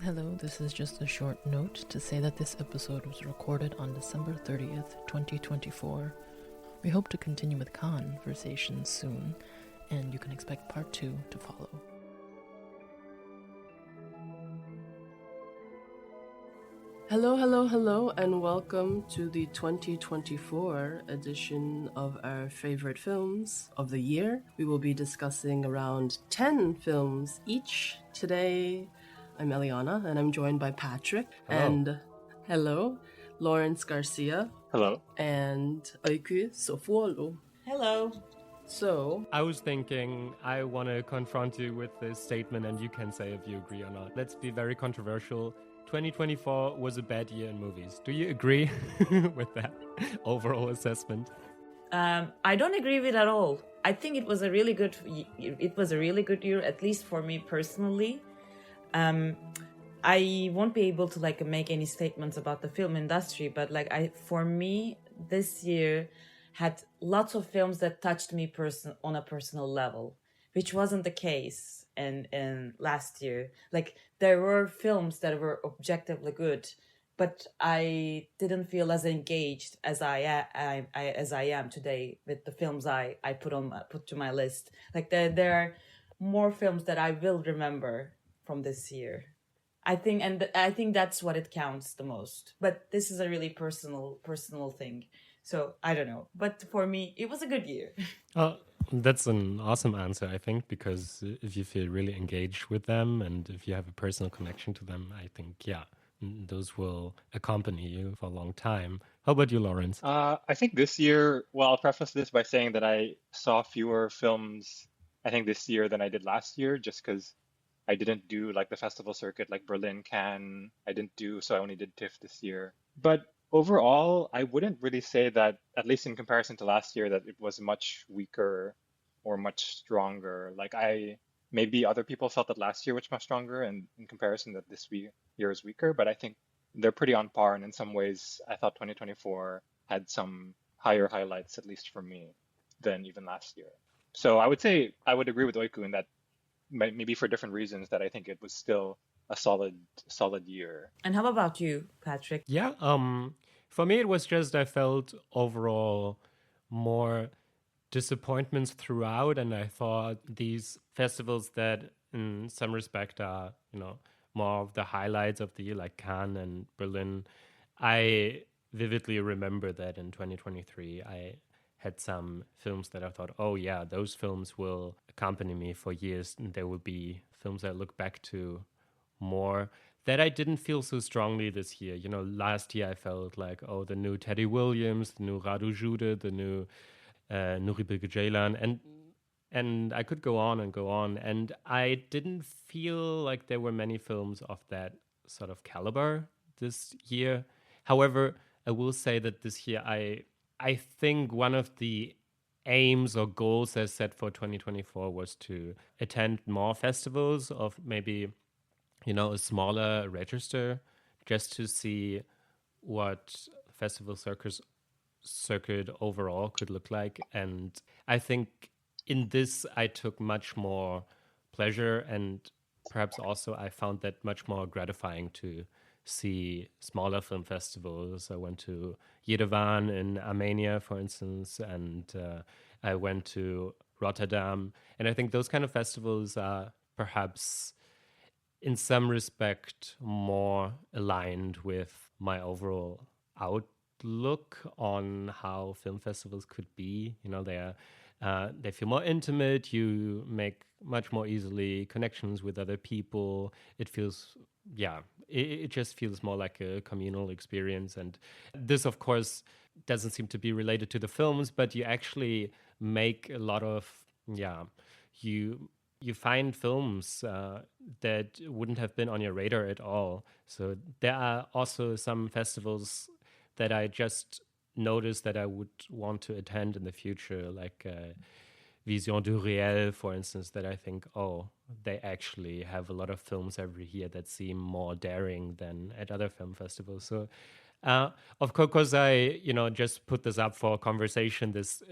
Hello, this is just a short note to say that this episode was recorded on December 30th, 2024. We hope to continue with Cannesversations soon, and you can expect part 2 to follow. Hello, and welcome to the 2024 edition of our favorite films of the year. We will be discussing around 10 films each. Today, I'm Eliana, and I'm joined by Patrick. Hello. And hello, Lawrence Garcia. Hello. And Öykü Sofuoğlu. Hello. So, I was thinking I want to confront you with this statement and you can say if you agree or not. Let's be very controversial. 2024 was a bad year in movies. Do you agree with that overall assessment? I don't agree with it at all. I think it was a really good year, at least for me personally. I won't be able to make any statements about the film industry, but for me, this year had lots of films that touched me on a personal level, which wasn't the case in last year. There were films that were objectively good, but I didn't feel as engaged as I am today with the films I put to my list. There are more films that I will remember from this year. I think that's what it counts the most. But this is a really personal thing. So I don't know. But for me, it was a good year. That's an awesome answer, I think, because if you feel really engaged with them and if you have a personal connection to them, I think, those will accompany you for a long time. How about you, Lawrence? I think this year, I'll preface this by saying that I saw fewer films, I think, this year than I did last year, just because I didn't do the festival circuit, like Berlin, Cannes. So I only did TIFF this year. But overall, I wouldn't really say that, at least in comparison to last year, that it was much weaker or much stronger. Maybe other people felt that last year was much stronger, and in comparison that this year is weaker. But I think they're pretty on par, and in some ways, I thought 2024 had some higher highlights, at least for me, than even last year. So I would say I would agree with Öykü in that, maybe for different reasons, that I think it was still a solid year. And how about you, Patrick? Yeah, for me, it was just I felt overall more disappointments throughout, and I thought these festivals that in some respect are, more of the highlights of the year, like Cannes and Berlin, I vividly remember that in 2023, I had some films that I thought, oh yeah, those films will accompany me for years, and there will be films I look back to more that I didn't feel so strongly this year. Last year I felt like, oh, the new Teddy Williams, the new Radu Jude, the new Nuri Bilge Ceylan, and I could go on, and I didn't feel like there were many films of that sort of caliber this year. However, I will say that this year I think one of the aims or goals I set for 2024 was to attend more festivals of maybe, a smaller register, just to see what festival circuit overall could look like. And I think in this I took much more pleasure, and perhaps also I found that much more gratifying to see smaller film festivals. I went to Yerevan in Armenia, for instance, and I went to Rotterdam. And I think those kind of festivals are perhaps in some respect more aligned with my overall outlook on how film festivals could be. They feel more intimate. You make much more easily connections with other people. It feels, it just feels more like a communal experience. And this, of course, doesn't seem to be related to the films, but you actually make a lot of, you find films that wouldn't have been on your radar at all. So there are also some festivals that I just noticed that I would want to attend in the future, like Vision du Réel, for instance, that I think, they actually have a lot of films every year that seem more daring than at other film festivals. So, of course, I, just put this up for conversation, this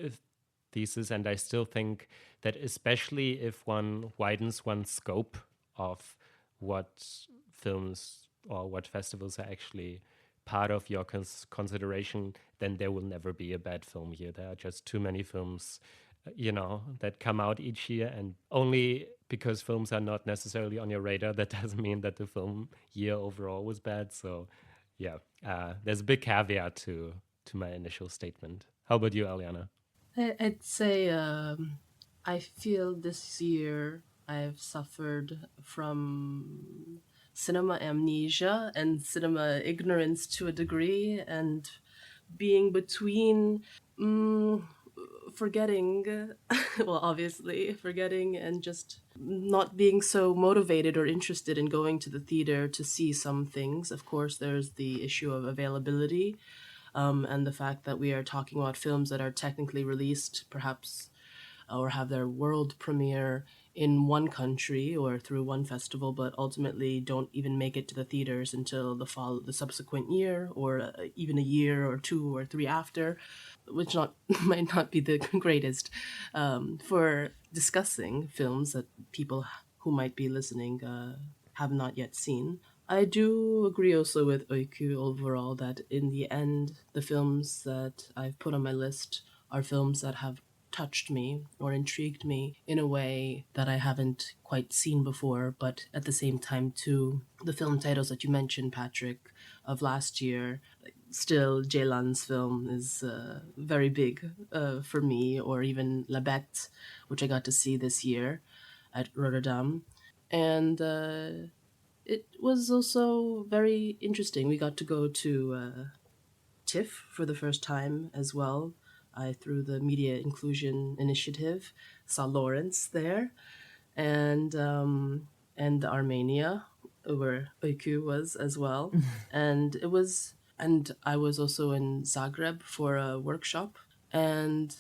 thesis, and I still think that especially if one widens one's scope of what films or what festivals are actually part of your consideration, then there will never be a bad film year. There are just too many films, that come out each year, and only because films are not necessarily on your radar, that doesn't mean that the film year overall was bad. So, yeah, there's a big caveat to my initial statement. How about you, Eliana? I'd say I feel this year I've suffered from cinema amnesia and cinema ignorance to a degree, and being between forgetting, well, obviously, forgetting and just not being so motivated or interested in going to the theater to see some things. Of course, there's the issue of availability. And the fact that we are talking about films that are technically released, perhaps, or have their world premiere in one country or through one festival, but ultimately don't even make it to the theaters until the subsequent year, or even a year or 2 or 3 after, which might not be the greatest for discussing films that people who might be listening have not yet seen. I do agree also with Öykü overall that in the end, the films that I've put on my list are films that have touched me or intrigued me in a way that I haven't quite seen before. But at the same time, too, the film titles that you mentioned, Patrick, of last year, still Ceylan's film is very big for me, or even La Bête, which I got to see this year at Rotterdam. And it was also very interesting. We got to go to TIFF for the first time as well. Through the Media Inclusion Initiative, saw Lawrence there, and Armenia, where Öykü was as well. And I was also in Zagreb for a workshop, and,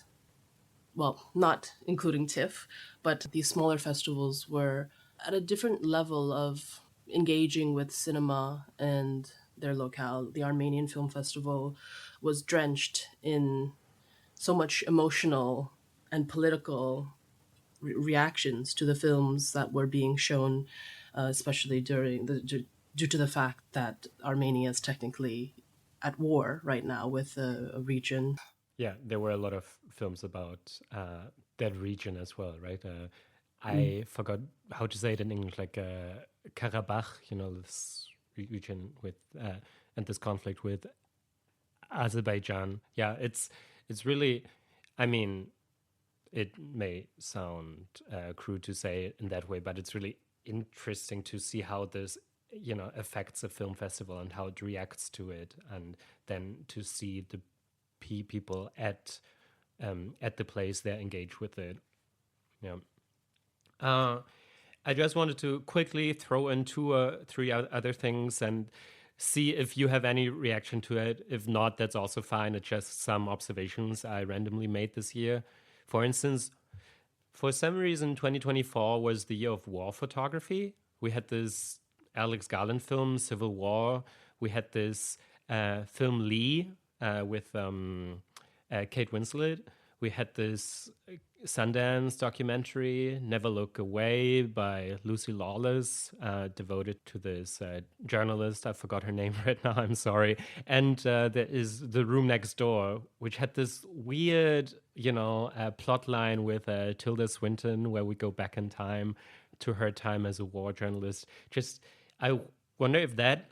well, not including TIFF, but these smaller festivals were at a different level of engaging with cinema and their locale. The Armenian Film Festival was drenched in so much emotional and political reactions to the films that were being shown, especially due to the fact that Armenia is technically at war right now with a region. Yeah, there were a lot of films about that region as well, right? I forgot how to say it in English, like Karabakh, this region with and this conflict with Azerbaijan. Yeah, it's really, I mean, it may sound crude to say it in that way, but it's really interesting to see how this, affects a film festival and how it reacts to it, and then to see the people at the place they're engaged with it. Yeah. I just wanted to quickly throw in 2 or 3 other things and see if you have any reaction to it. If not, that's also fine. It's just some observations I randomly made this year. For instance, for some reason, 2024 was the year of war photography. We had this Alex Garland film, Civil War. We had this film Lee with Kate Winslet. We had this Sundance documentary, Never Look Away, by Lucy Lawless, devoted to this journalist. I forgot her name right now, I'm sorry. And there is The Room Next Door, which had this weird, plot line with Tilda Swinton, where we go back in time to her time as a war journalist. Just, I wonder if that,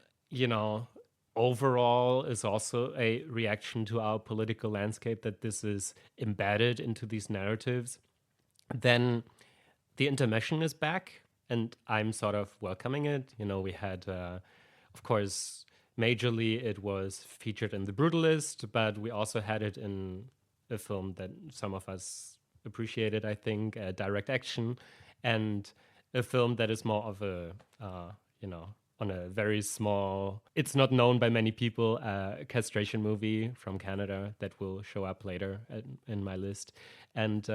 overall is also a reaction to our political landscape, that this is embedded into these narratives. Then the intermission is back, and I'm sort of welcoming it. We had, of course, majorly it was featured in The Brutalist, but we also had it in a film that some of us appreciated, I think, Direct Action, and a film that is more of a, on a very small, it's not known by many people, castration movie from Canada that will show up later in my list. And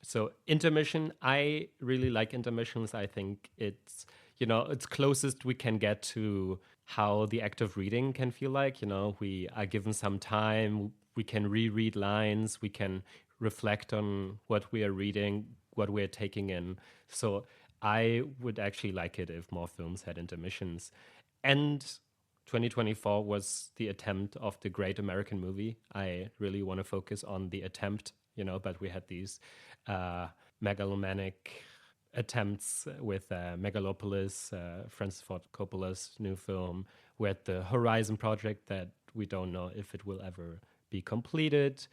so intermission, I really like intermissions. I think it's, it's closest we can get to how the act of reading can feel like. We are given some time, we can reread lines, we can reflect on what we are reading, what we are taking in. So I would actually like it if more films had intermissions. And 2024 was the attempt of the great American movie. I really want to focus on the attempt, but we had these megalomaniac attempts with Megalopolis, Francis Ford Coppola's new film. We had the Horizon Project that we don't know if it will ever be completed.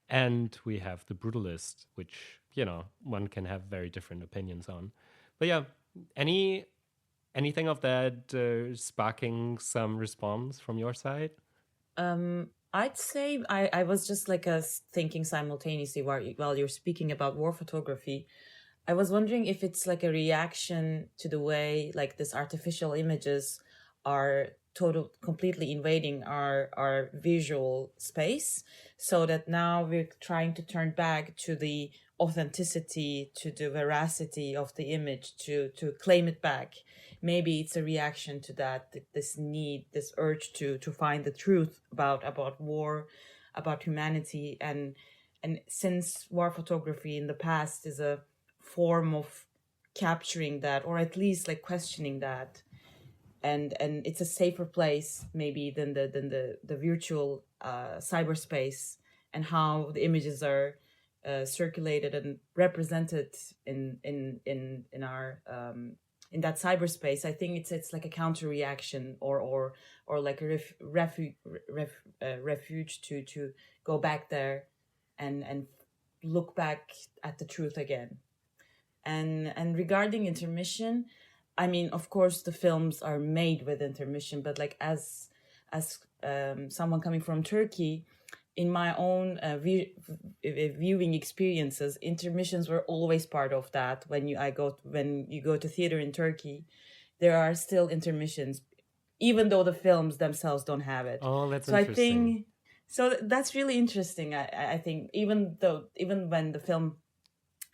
And we have The Brutalist, which, one can have very different opinions on. But yeah, anything of that sparking some response from your side? I'd say I was just like thinking simultaneously while you're speaking about war photography. I was wondering if it's like a reaction to the way like this artificial images are completely invading our visual space, so that now we're trying to turn back to the authenticity, to the veracity of the image, to claim it back. Maybe it's a reaction to that, this need, this urge to find the truth about war, about humanity. And since war photography in the past is a form of capturing that, or at least like questioning that, and it's a safer place maybe than the virtual cyberspace, and how the images are circulated and represented in our in that cyberspace. I think it's like a counter reaction, or like a refuge to go back there and look back at the truth again. And regarding intermission, I mean, of course, the films are made with intermission, but like as someone coming from Turkey, in my own viewing experiences, intermissions were always part of that. When you go to theater in Turkey, there are still intermissions, even though the films themselves don't have it. Oh, that's so interesting. I think so. That's really interesting. I think even when the film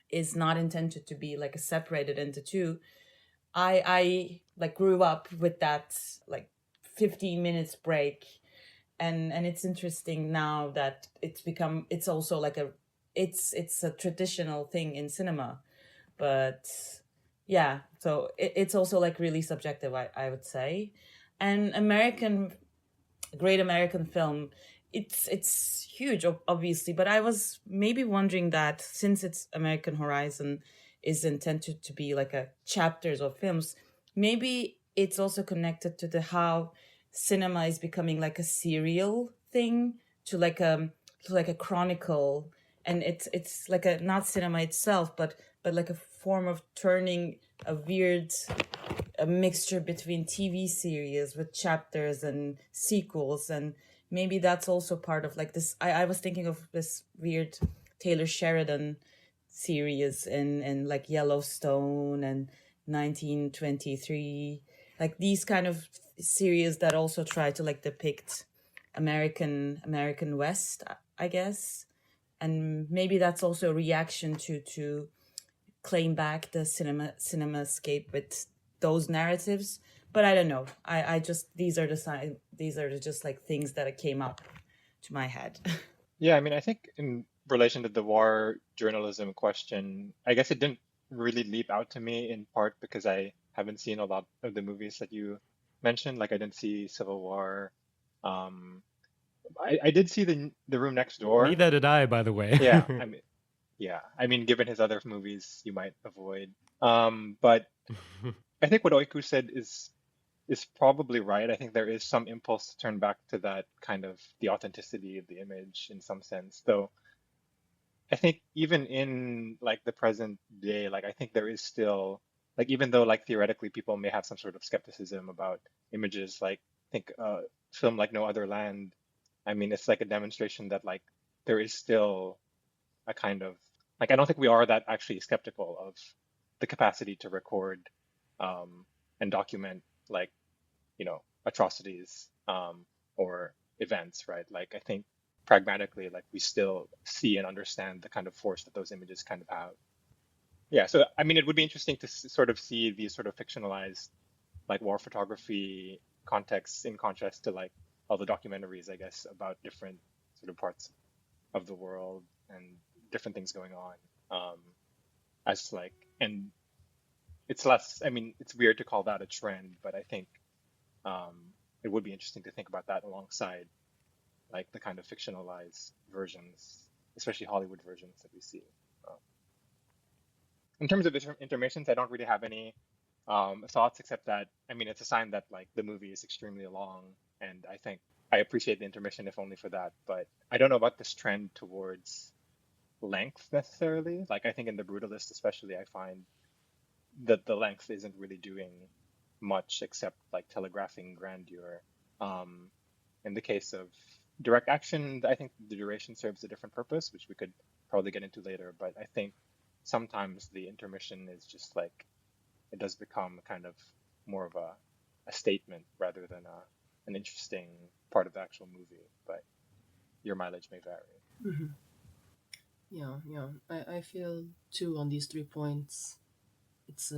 is not intended to be like separated into two, I like grew up with that like 15 minutes break, and it's interesting now that it's also like it's a traditional thing in cinema, but yeah, so it's also like really subjective, I would say. And great American film, it's huge, obviously, but I was maybe wondering that since it's American Horizon is intended to be like a chapters of films, maybe it's also connected to how cinema is becoming like a serial thing, to like a chronicle, and it's like a not cinema itself, but like a form of turning a mixture between TV series with chapters and sequels. And maybe that's also part of like this. I was thinking of this weird Taylor Sheridan series in like Yellowstone and 1923, like these kind of series that also try to like depict American West, I guess. And maybe that's also a reaction to claim back the cinemascape with those narratives. But I don't know. I just these are just like things that came up to my head. Yeah, I mean, I think in relation to the war journalism question, I guess it didn't really leap out to me, in part because I haven't seen a lot of the movies that you mentioned. Like I didn't see Civil War. I did see the Room Next Door. Neither did I, by the way. I mean, given his other movies, you might avoid. But I think what Öykü said is probably right. I think there is some impulse to turn back to that kind of the authenticity of the image in some sense. Though I think even in like the present day, like I think there is still, like, even though like theoretically people may have some sort of skepticism about images, like I think film like No Other Land, I mean, it's like a demonstration that like there is still a kind of like, I don't think we are that actually skeptical of the capacity to record and document like, atrocities or events, right? Like I think pragmatically, like we still see and understand the kind of force that those images kind of have. Yeah, so I mean, it would be interesting to sort of see these sort of fictionalized like war photography contexts in contrast to like all the documentaries, I guess, about different sort of parts of the world and different things going on, as like, and it's less, I mean, it's weird to call that a trend, but I think it would be interesting to think about that alongside like the kind of fictionalized versions, especially Hollywood versions that we see. In terms of intermissions, I don't really have any thoughts except that, I mean, it's a sign that like the movie is extremely long, and I think I appreciate the intermission if only for that. But I don't know about this trend towards length necessarily. Like I think in The Brutalist especially, I find that the length isn't really doing much except like telegraphing grandeur. In the case of direct action, I think the duration serves a different purpose, which we could probably get into later. But I think sometimes the intermission is just like, it does become kind of more of a statement rather than an interesting part of the actual movie. But your mileage may vary. Mm-hmm. Yeah. I feel too on these 3 points. It's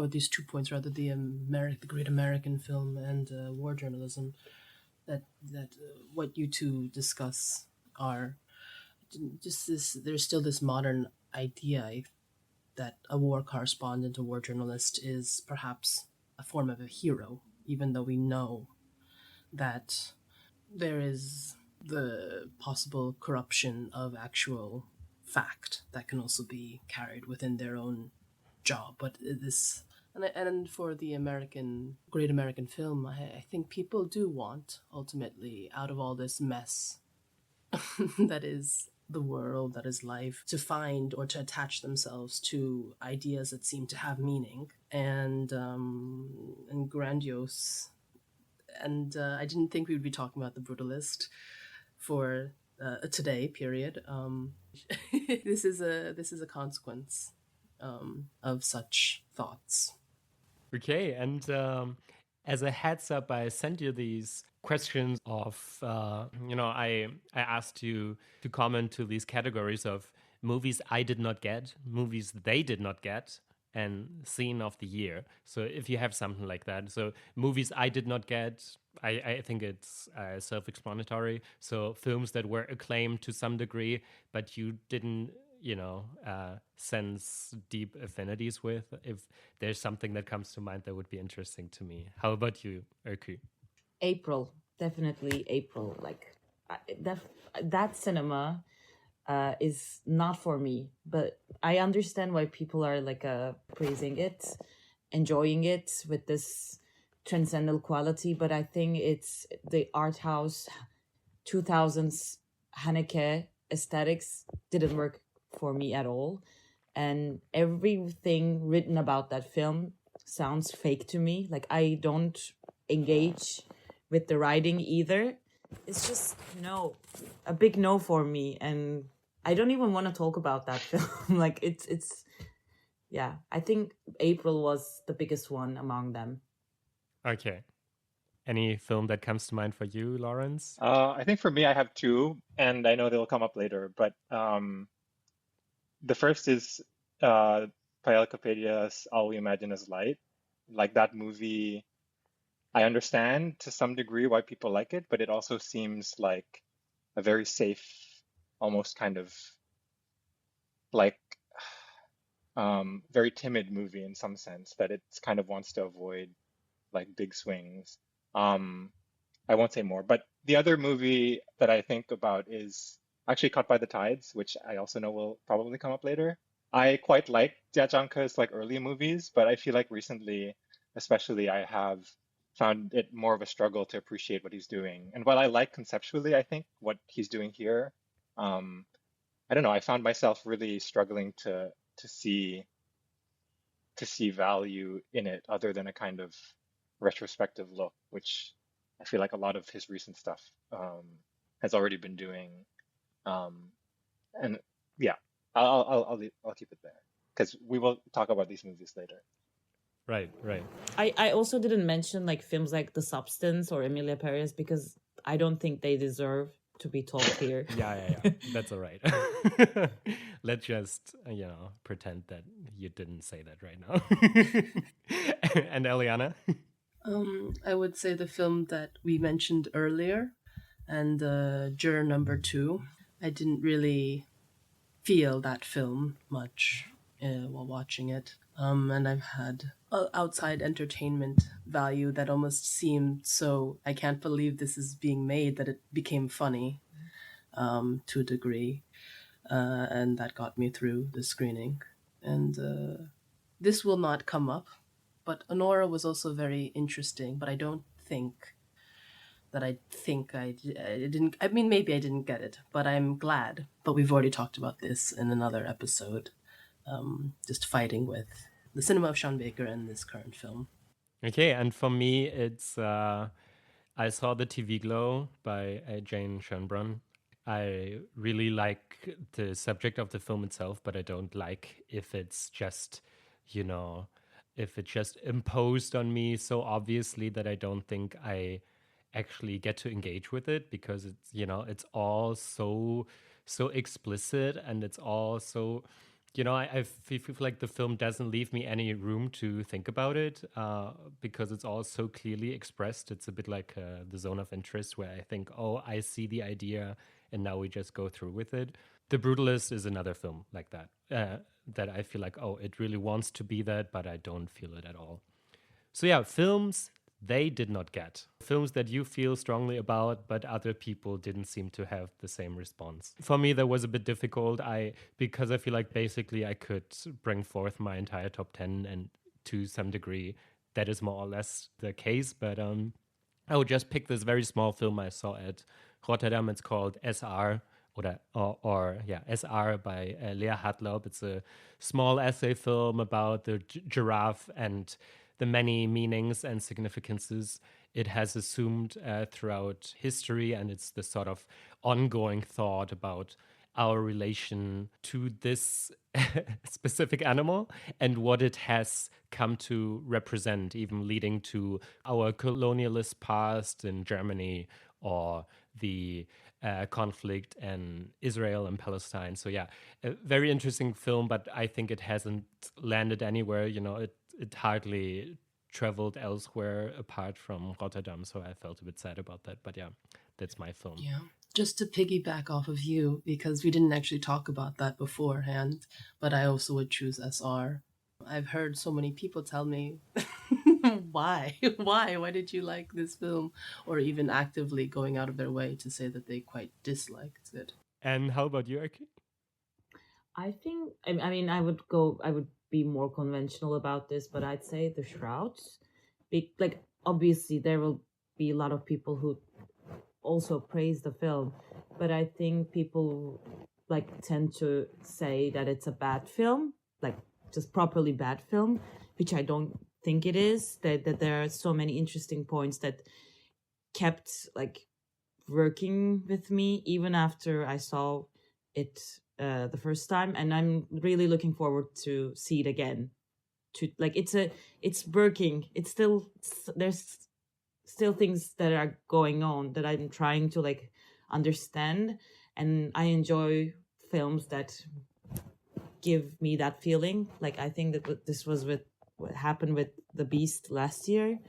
these 2 points rather, the great American film and war journalism. That what you two discuss are just this. There's still this modern idea that a war correspondent, a war journalist, is perhaps a form of a hero, even though we know that there is the possible corruption of actual fact that can also be carried within their own job. But this, and for the great American film, I think people do want, ultimately, out of all this mess that is the world, that is life, to find or to attach themselves to ideas that seem to have meaning and grandiose. And I didn't think we would be talking about The Brutalist for today, period. This is a consequence of such thoughts. Okay, and as a heads up, I sent you these questions of, I asked you to comment to these categories of movies I did not get, movies they did not get, and scene of the year. So if you have something like that. So movies I did not get, I think it's self-explanatory. So films that were acclaimed to some degree, but you didn't sense deep affinities with. If there's something that comes to mind, that would be interesting to me. How about you, Öykü? April, definitely April. Like that cinema is not for me, but I understand why people are like praising it, enjoying it with this transcendental quality. But I think it's the art house 2000s Haneke aesthetics didn't work for me at all, and everything written about that film sounds fake to me. Like I don't engage with the writing either. It's just a big no for me, and I don't even want to talk about that film. Like it's yeah, I think April was the biggest one among them. Okay. Any film that comes to mind for you, Lawrence? I think for me, I have two, and I know they'll come up later. But the first is Paella Kapadia's All We Imagine Is Light. Like that movie, I understand to some degree why people like it, but it also seems like a very safe, almost kind of like very timid movie in some sense, that it kind of wants to avoid like big swings. I won't say more, but the other movie that I think about is actually Caught by the Tides, which I also know will probably come up later. I quite like Jia Zhangke's like early movies, but I feel like recently, especially, I have found it more of a struggle to appreciate what he's doing. And while I like conceptually, I think what he's doing here, I don't know, I found myself really struggling to see value in it other than a kind of retrospective look, which I feel like a lot of his recent stuff has already been doing. And yeah, I'll keep it there because we will talk about these movies later. Right. I also didn't mention like films like The Substance or Emilia Paris because I don't think they deserve to be talked here. Yeah. That's all right. Let's just, pretend that you didn't say that right now. And Eliana? I would say the film that we mentioned earlier and Juror Number 2. I didn't really feel that film much while watching it. And I've had outside entertainment value that almost seemed so, I can't believe this is being made, that it became funny to a degree. And that got me through the screening. And this will not come up, but Honora was also very interesting, but I don't think I didn't, I mean, maybe I didn't get it, but I'm glad. But we've already talked about this in another episode, just fighting with the cinema of Sean Baker and this current film. Okay, and for me, it's I saw the TV Glow by Jane Schoenbrunn. I really like the subject of the film itself, but I don't like if it's just, if it just imposed on me so obviously that I don't think I actually get to engage with it, because it's, it's all so explicit, and it's all so, I feel like the film doesn't leave me any room to think about it, because it's all so clearly expressed. It's a bit like the zone of interest, where I think, oh, I see the idea, and now we just go through with it. The Brutalist is another film like that, that I feel like, oh, it really wants to be that, but I don't feel it at all. So yeah, films they did not get. Films that you feel strongly about, but other people didn't seem to have the same response. For me, that was a bit difficult. Because I feel like basically I could bring forth my entire top 10, and to some degree, that is more or less the case. But I would just pick this very small film I saw at Rotterdam. It's called SR. SR by Lea Hartlaub. It's a small essay film about the giraffe and the many meanings and significances it has assumed throughout history, and it's the sort of ongoing thought about our relation to this specific animal and what it has come to represent, even leading to our colonialist past in Germany, or the conflict in Israel and Palestine. So yeah, a very interesting film, but I think it hasn't landed anywhere. It hardly traveled elsewhere apart from Rotterdam, so I felt a bit sad about that. But yeah, that's my film. Yeah. Just to piggyback off of you, because we didn't actually talk about that beforehand, but I also would choose SR. I've heard so many people tell me, why did you like this film? Or even actively going out of their way to say that they quite disliked it. And how about you, Öykü? I think, I would be more conventional about this, but I'd say The Shrouds. Obviously there will be a lot of people who also praise the film, but I think people tend to say that it's a bad film, just properly bad film, which I don't think it is. That there are so many interesting points that kept working with me even after I saw it the first time, and I'm really looking forward to see it again. It's working. There's still things that are going on that I'm trying to understand, and I enjoy films that give me that feeling. I think that this was with what happened with The Beast last year,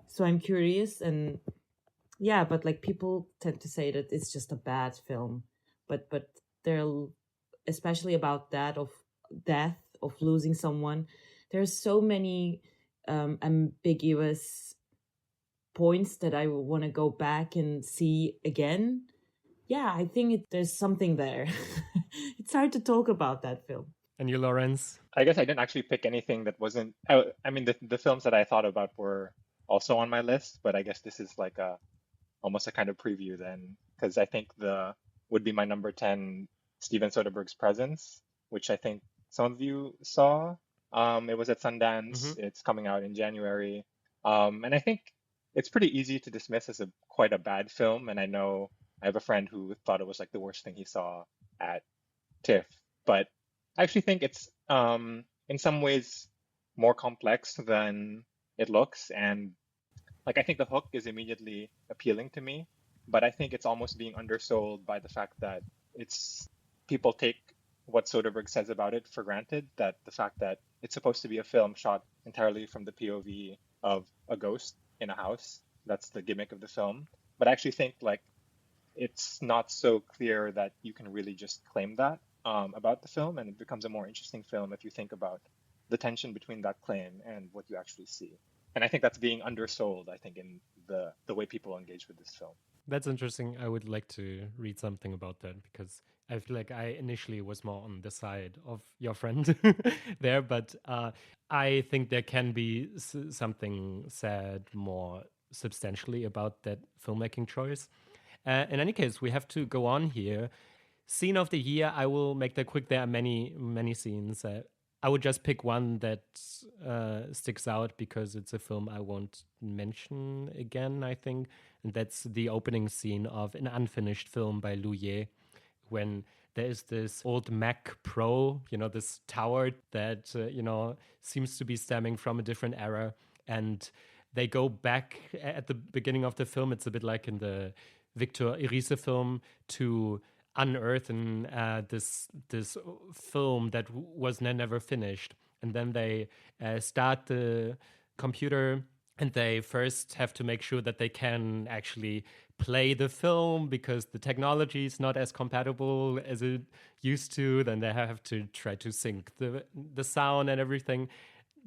so I'm curious. And yeah, but people tend to say that it's just a bad film, but they're, especially about that of death, of losing someone, there's so many ambiguous points that I want to go back and see again. Yeah, I think there's something there. It's hard to talk about that film. And you, Lawrence? I guess I didn't actually pick anything that wasn't. The films that I thought about were also on my list, but I guess this is almost a kind of preview then, because I think would be my number 10, Steven Soderbergh's Presence, which I think some of you saw. It was at Sundance. Mm-hmm. It's coming out in January, and I think it's pretty easy to dismiss as quite a bad film. And I know I have a friend who thought it was the worst thing he saw at TIFF, but I actually think it's in some ways more complex than it looks. And I think the hook is immediately appealing to me, but I think it's almost being undersold by the fact that people take what Soderbergh says about it for granted, that the fact that it's supposed to be a film shot entirely from the POV of a ghost in a house. That's the gimmick of the film. But I actually think it's not so clear that you can really just claim that. about the film, and it becomes a more interesting film if you think about the tension between that claim and what you actually see. And I think that's being undersold, I think, in the way people engage with this film. That's interesting. I would like to read something about that because I feel like I initially was more on the side of your friend there, but I think there can be something said more substantially about that filmmaking choice. In any case, we have to go on here. Scene of the year, I will make that quick. There are many, many scenes. I would just pick one that sticks out because it's a film I won't mention again, I think. And that's the opening scene of an unfinished film by Liu Ye, when there is this old Mac Pro, this tower that, seems to be stemming from a different era. And they go back at the beginning of the film. It's a bit like in the Victor Irise film to unearthing this film that was never finished. And then they start the computer, and they first have to make sure that they can actually play the film because the technology is not as compatible as it used to. Then they have to try to sync the sound and everything,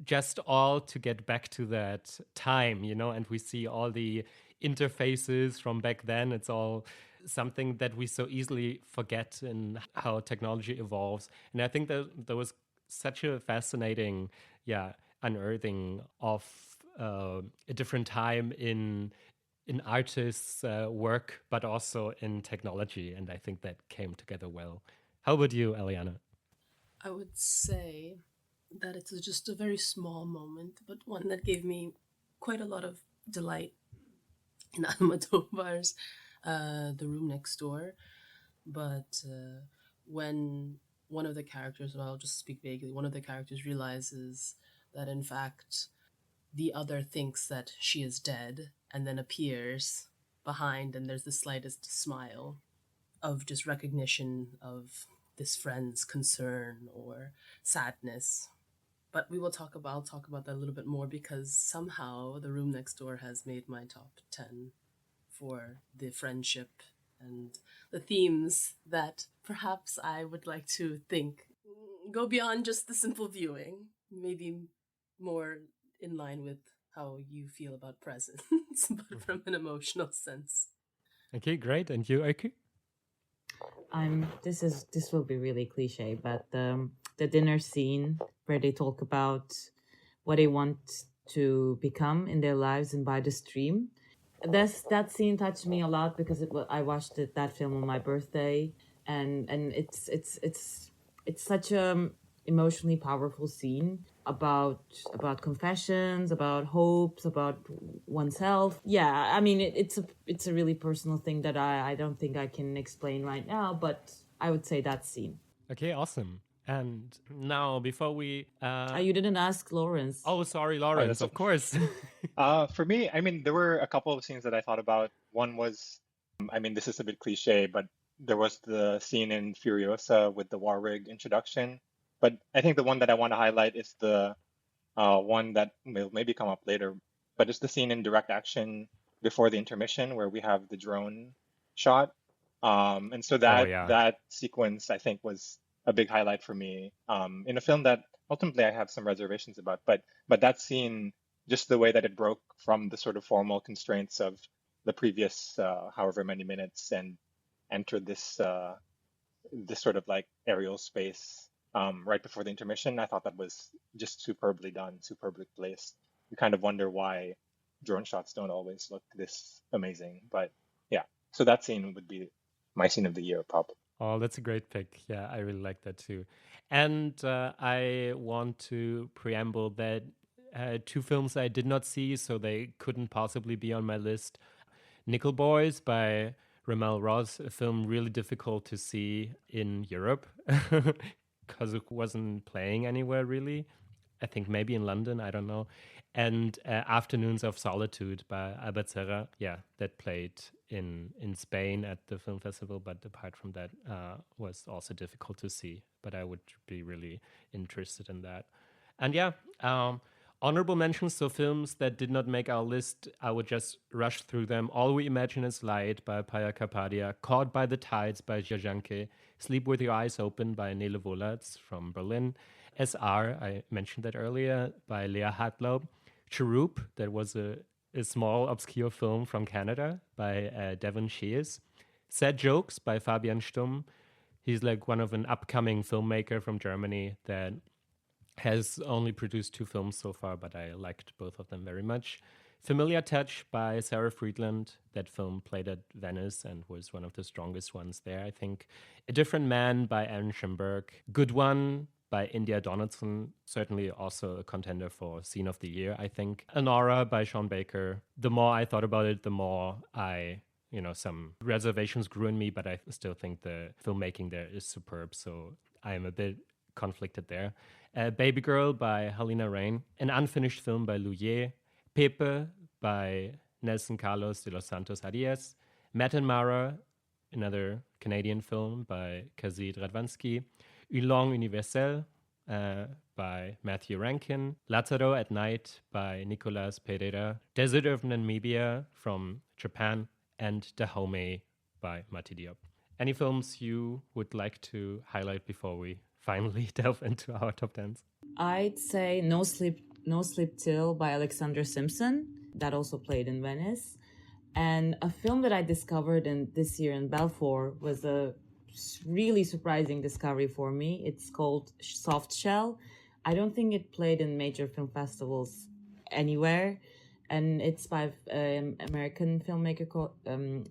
just all to get back to that time, and we see all the interfaces from back then. It's all something that we so easily forget in how technology evolves. And I think that there was such a fascinating, unearthing of a different time in artists' work, but also in technology. And I think that came together well. How about you, Eliana? I would say that it's just a very small moment, but one that gave me quite a lot of delight in Almodovar's The Room Next Door. But when one of the characters, and I'll just speak vaguely, one of the characters realizes that in fact the other thinks that she is dead, and then appears behind, and there's the slightest smile of just recognition of this friend's concern or sadness. But I'll talk about that a little bit more, because somehow The Room Next Door has made my top 10 for the friendship and the themes that perhaps I would like to think go beyond just the simple viewing, maybe more in line with how you feel about presence, but from an emotional sense. Okay, great. And you, Öykü? This will be really cliche, but the dinner scene where they talk about what they want to become in their lives and by the stream. That scene touched me a lot because I watched that film on my birthday, and it's such a emotionally powerful scene about confessions, about hopes, about oneself. Yeah, I mean it's a really personal thing that I don't think I can explain right now, but I would say that scene. Okay, awesome. And now, before we... you didn't ask Lawrence. Oh, sorry, Lawrence, of course. For me, I mean, there were a couple of scenes that I thought about. One was, I mean, this is a bit cliche, but there was the scene in Furiosa with the Warwick introduction. But I think the one that I want to highlight is the one that will maybe come up later, but it's the scene in Direct Action before the intermission where we have the drone shot. And so that sequence, I think, was a big highlight for me in a film that ultimately I have some reservations about. But that scene, just the way that it broke from the sort of formal constraints of the previous however many minutes and entered this sort of like aerial space right before the intermission, I thought that was just superbly done, superbly placed. You kind of wonder why drone shots don't always look this amazing. But yeah, so that scene would be my scene of the year, probably. Oh, that's a great pick. Yeah, I really like that too. And I want to preamble that two films I did not see, so they couldn't possibly be on my list. Nickel Boys by Ramel Ross, a film really difficult to see in Europe because it wasn't playing anywhere really. I think maybe in London, I don't know. And Afternoons of Solitude by Albert Serra, that played in Spain at the film festival, but apart from that, was also difficult to see. But I would be really interested in that. And Honorable mentions, so films that did not make our list, I would just rush through them. All We Imagine Is Light by Paya Kapadia, Caught by the Tides by Jajanke, Sleep With Your Eyes Open by Nele Wolatz from Berlin, SR, I mentioned that earlier, by Lea Hartlaub, Cherub, that was a small, obscure film from Canada by Devon Shears, Sad Jokes by Fabian Stumm. He's like one of an upcoming filmmaker from Germany that has only produced 2 films so far, but I liked both of them very much. Familiar Touch by Sarah Friedland. That film played at Venice and was one of the strongest ones there, I think. A Different Man by Aaron Schimberg. Good One by India Donaldson. Certainly also a contender for Scene of the Year, I think. Anora by Sean Baker. The more I thought about it, the more some reservations grew in me, but I still think the filmmaking there is superb. So I am a bit conflicted there. Baby Girl by Helena Rain, an unfinished film by Lou Ye, Pepe by Nelson Carlos de los Santos Arias, Matt and Mara, another Canadian film by Kazid Radwanski, Une Langue Universelle by Matthew Rankin, Lazaro at Night by Nicolas Pereira, Desert of Namibia from Japan, and Dahomey by Mati Diop. Any films you would like to highlight before we finally delve into our top 10s? I'd say No Sleep Till by Alexander Simpson. That also played in Venice. And a film that I discovered this year in Balfour was a really surprising discovery for me. It's called Soft Shell. I don't think it played in major film festivals anywhere. And it's by an American filmmaker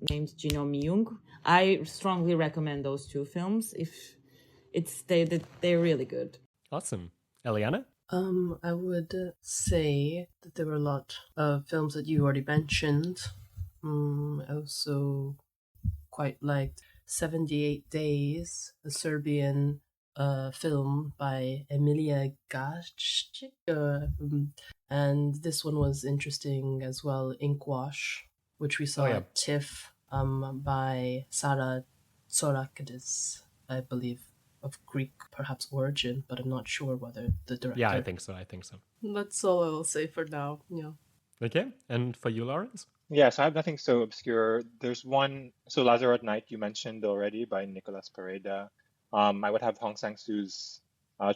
named Gino Myung. I strongly recommend those 2 films. If they're really good. Awesome. Eliana? I would say that there were a lot of films that you already mentioned. I also quite liked 78 Days, a Serbian film by Emilia Gacic. And this one was interesting as well, Inkwash, which we saw at TIFF by Sara Tsorakidis, I believe, of Greek perhaps origin, but I'm not sure whether the director... Yeah, I think so. That's all I will say for now. Yeah. Okay, and for you, Lawrence? Yeah, so I have nothing so obscure. There's one, so Lazaro at Night you mentioned already by Nicolas Pereira. I would have Hong Sang-soo's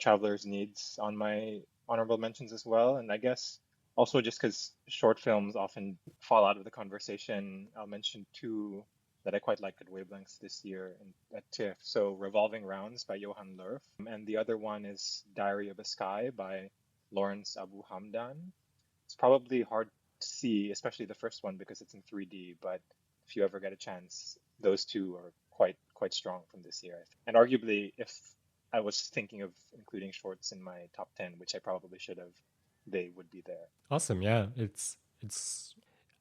Traveler's Needs on my honorable mentions as well. And I guess also just because short films often fall out of the conversation, I'll mention 2 that I quite liked at Wavelengths this year at TIFF. So Revolving Rounds by Johan Lerf. And the other one is Diary of a Sky by Lawrence Abu Hamdan. It's probably hard to see, especially the first one because it's in 3D, but if you ever get a chance, those 2 are quite strong from this year. And arguably, if I was thinking of including shorts in my top 10, which I probably should have, they would be there. Awesome. Yeah, it's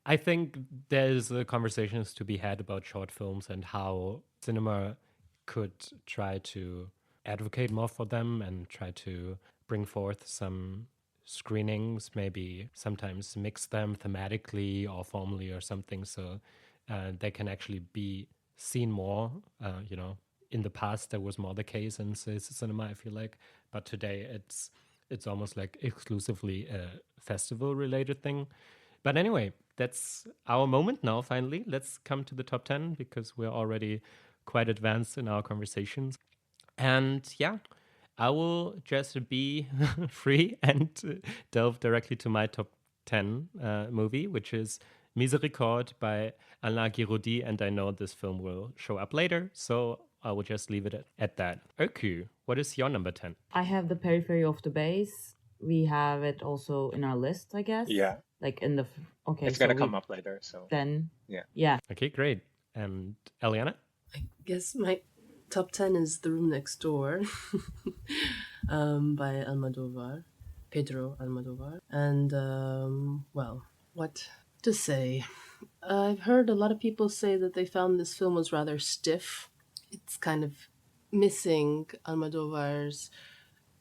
I think there's conversations to be had about short films and how cinema could try to advocate more for them and try to bring forth some screenings, maybe sometimes mix them thematically or formally or something, so they can actually be seen more. In the past that was more the case in cinema, I feel like, but today it's almost like exclusively a festival related thing. But anyway, that's our moment now. Finally, let's come to the top 10 because we're already quite advanced in our conversations. And yeah, I will just be free and delve directly to my top 10 movie, which is Miséricorde by Alain Guiraudie. And I know this film will show up later, so I will just leave it at that. Öykü, what is your number 10? I have the Periphery of the Base. We have it also in our list, I guess. Yeah. Like in the... Okay, it's going to come up later, so... Then... Yeah. Okay, great. And Eliana? I guess my top 10 is The Room Next Door by Almodovar, Pedro Almodovar. And, well, what to say? I've heard a lot of people say that they found this film was rather stiff. It's kind of missing Almodovar's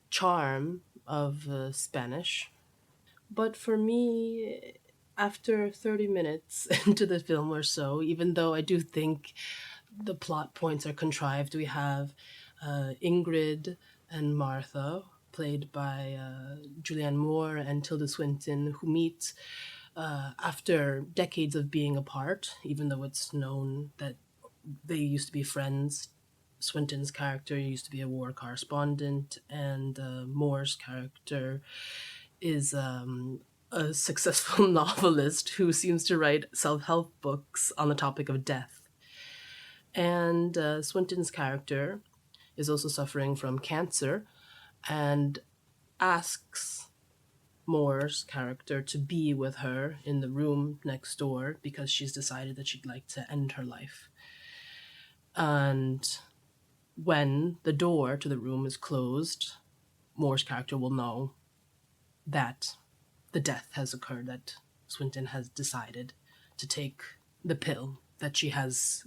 charm of Spanish. But for me, after 30 minutes into the film or so, even though I do think the plot points are contrived, we have Ingrid and Martha, played by Julianne Moore and Tilda Swinton, who meet after decades of being apart, even though it's known that they used to be friends. Swinton's character used to be a war correspondent, and Moore's character is a successful novelist who seems to write self-help books on the topic of death. And Swinton's character is also suffering from cancer and asks Moore's character to be with her in the room next door because she's decided that she'd like to end her life. And when the door to the room is closed, Moore's character will know that the death has occurred, that Swinton has decided to take the pill that she has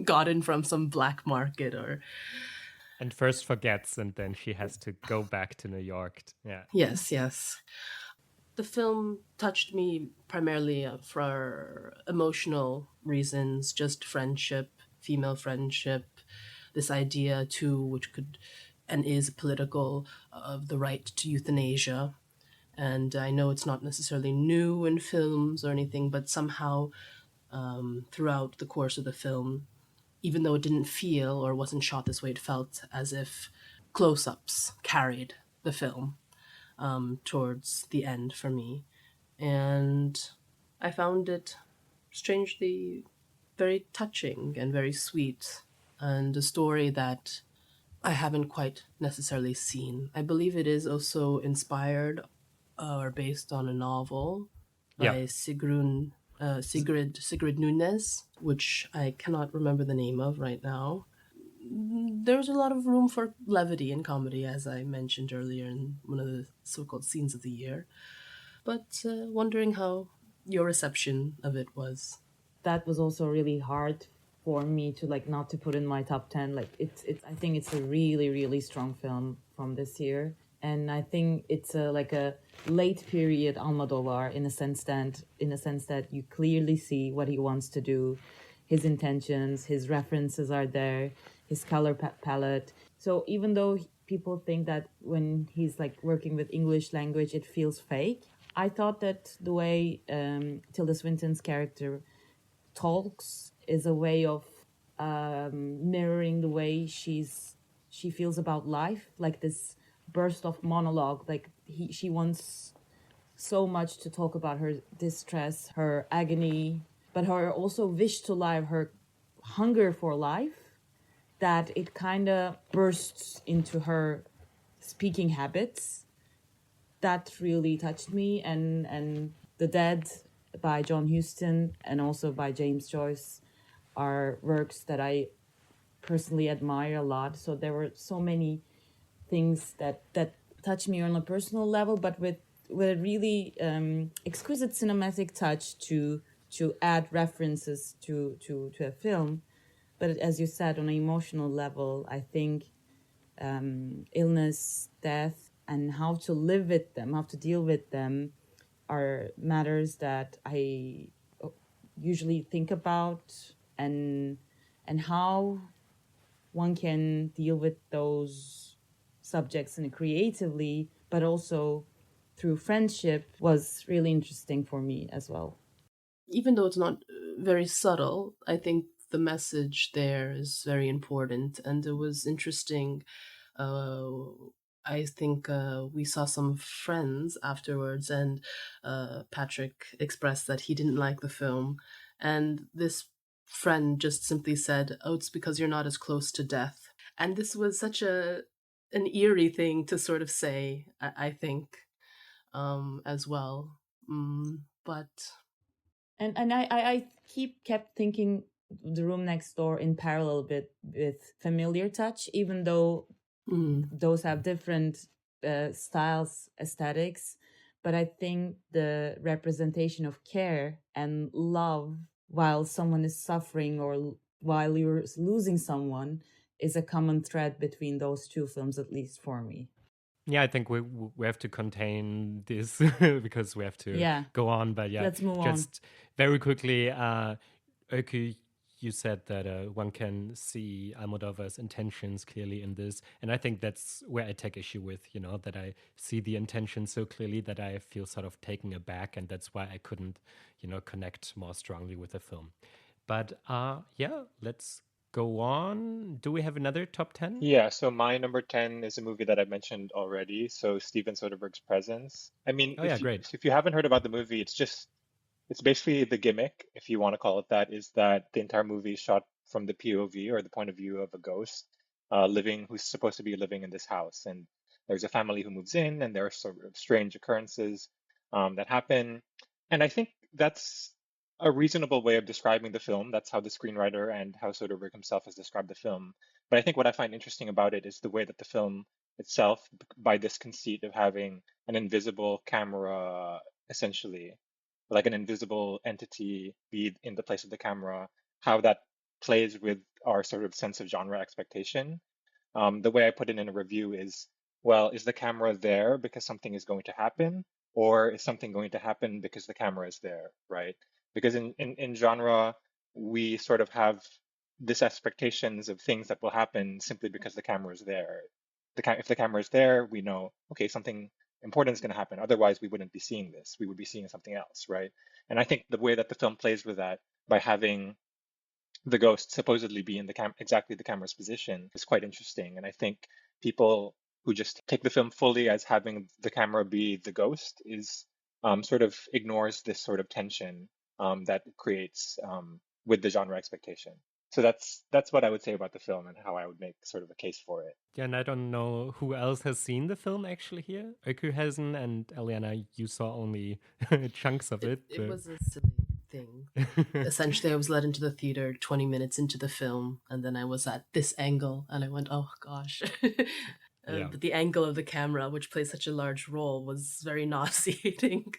gotten from some black market or... And first forgets, and then she has to go back to New York. Yeah. Yes. The film touched me primarily for emotional reasons, just friendship, female friendship, this idea too, which could and is political, of the right to euthanasia. And I know it's not necessarily new in films or anything, but somehow throughout the course of the film, even though it didn't feel or wasn't shot this way, it felt as if close-ups carried the film towards the end for me. And I found it strangely very touching and very sweet, and a story that I haven't quite necessarily seen. I believe it is also inspired or based on a novel by Sigrid Nunes, which I cannot remember the name of right now. There's a lot of room for levity and comedy, as I mentioned earlier in one of the so-called scenes of the year. But wondering how your reception of it was. That was also really hard for me to not to put in my top 10. It's I think it's a really, really strong film from this year. And I think it's a late period Almodovar in a sense that you clearly see what he wants to do, his intentions, his references are there, his color palette. So even though people think that when he's working with English language, it feels fake, I thought that the way Tilda Swinton's character talks is a way of mirroring the way she feels about life, this burst of monologue. She wants so much to talk about her distress, her agony, but her also wish to live, her hunger for life, that it kind of bursts into her speaking habits. That really touched me. And The Dead by John Huston and also by James Joyce are works that I personally admire a lot. So there were so many things that touched me on a personal level, but with a really exquisite cinematic touch to add references to a film. But as you said, on an emotional level, I think illness, death, and how to live with them, how to deal with them are matters that I usually think about, and how one can deal with those subjects and creatively, but also through friendship, was really interesting for me as well. Even though it's not very subtle, I think the message there is very important, and it was interesting. I think we saw some friends afterwards, and Patrick expressed that he didn't like the film, and this friend just simply said, "Oh, it's because you're not as close to death." And this was such an eerie thing to sort of say, I think, as well. But and I kept thinking The Room Next Door in parallel with Familiar Touch, even though those have different styles, aesthetics. But I think the representation of care and love while someone is suffering or while you're losing someone is a common thread between those two films, at least for me. Yeah, I think we have to contain this because we have to go on. But yeah, let's move just very quickly, Öykü, you said that one can see Almodovar's intentions clearly in this. And I think that's where I take issue with, that I see the intention so clearly that I feel sort of taken aback. And that's why I couldn't, connect more strongly with the film. But yeah, let's go on. Do we have another top 10? Yeah, so my number 10 is a movie that I mentioned already. So Steven Soderbergh's Presence. I mean, Oh, yeah, great. if you haven't heard about the movie, it's basically the gimmick, if you want to call it that, is that the entire movie is shot from the POV or the point of view of a ghost who's supposed to be living in this house. And there's a family who moves in, and there are sort of strange occurrences that happen. And I think that's a reasonable way of describing the film. That's how the screenwriter and how Soderbergh himself has described the film. But I think what I find interesting about it is the way that the film itself, by this conceit of having an invisible camera, essentially, like an invisible entity be in the place of the camera, how that plays with our sort of sense of genre expectation. The way I put it in a review is, well, is the camera there because something is going to happen? Or is something going to happen because the camera is there, right? Because in genre, we sort of have this expectations of things that will happen simply because the camera is there. If the camera is there, we know, okay, something important is going to happen. Otherwise, we wouldn't be seeing this. We would be seeing something else, right? And I think the way that the film plays with that by having the ghost supposedly be in exactly the camera's position is quite interesting. And I think people who just take the film fully as having the camera be the ghost is sort of ignores this sort of tension that it creates with the genre expectation. So that's what I would say about the film and how I would make sort of a case for it. Yeah, and I don't know who else has seen the film actually here. Öykü hasn't, and Eliana, you saw only chunks of it. It was a silly thing. Essentially, I was led into the theater 20 minutes into the film, and then I was at this angle, and I went, oh gosh. But the angle of the camera, which plays such a large role, was very nauseating.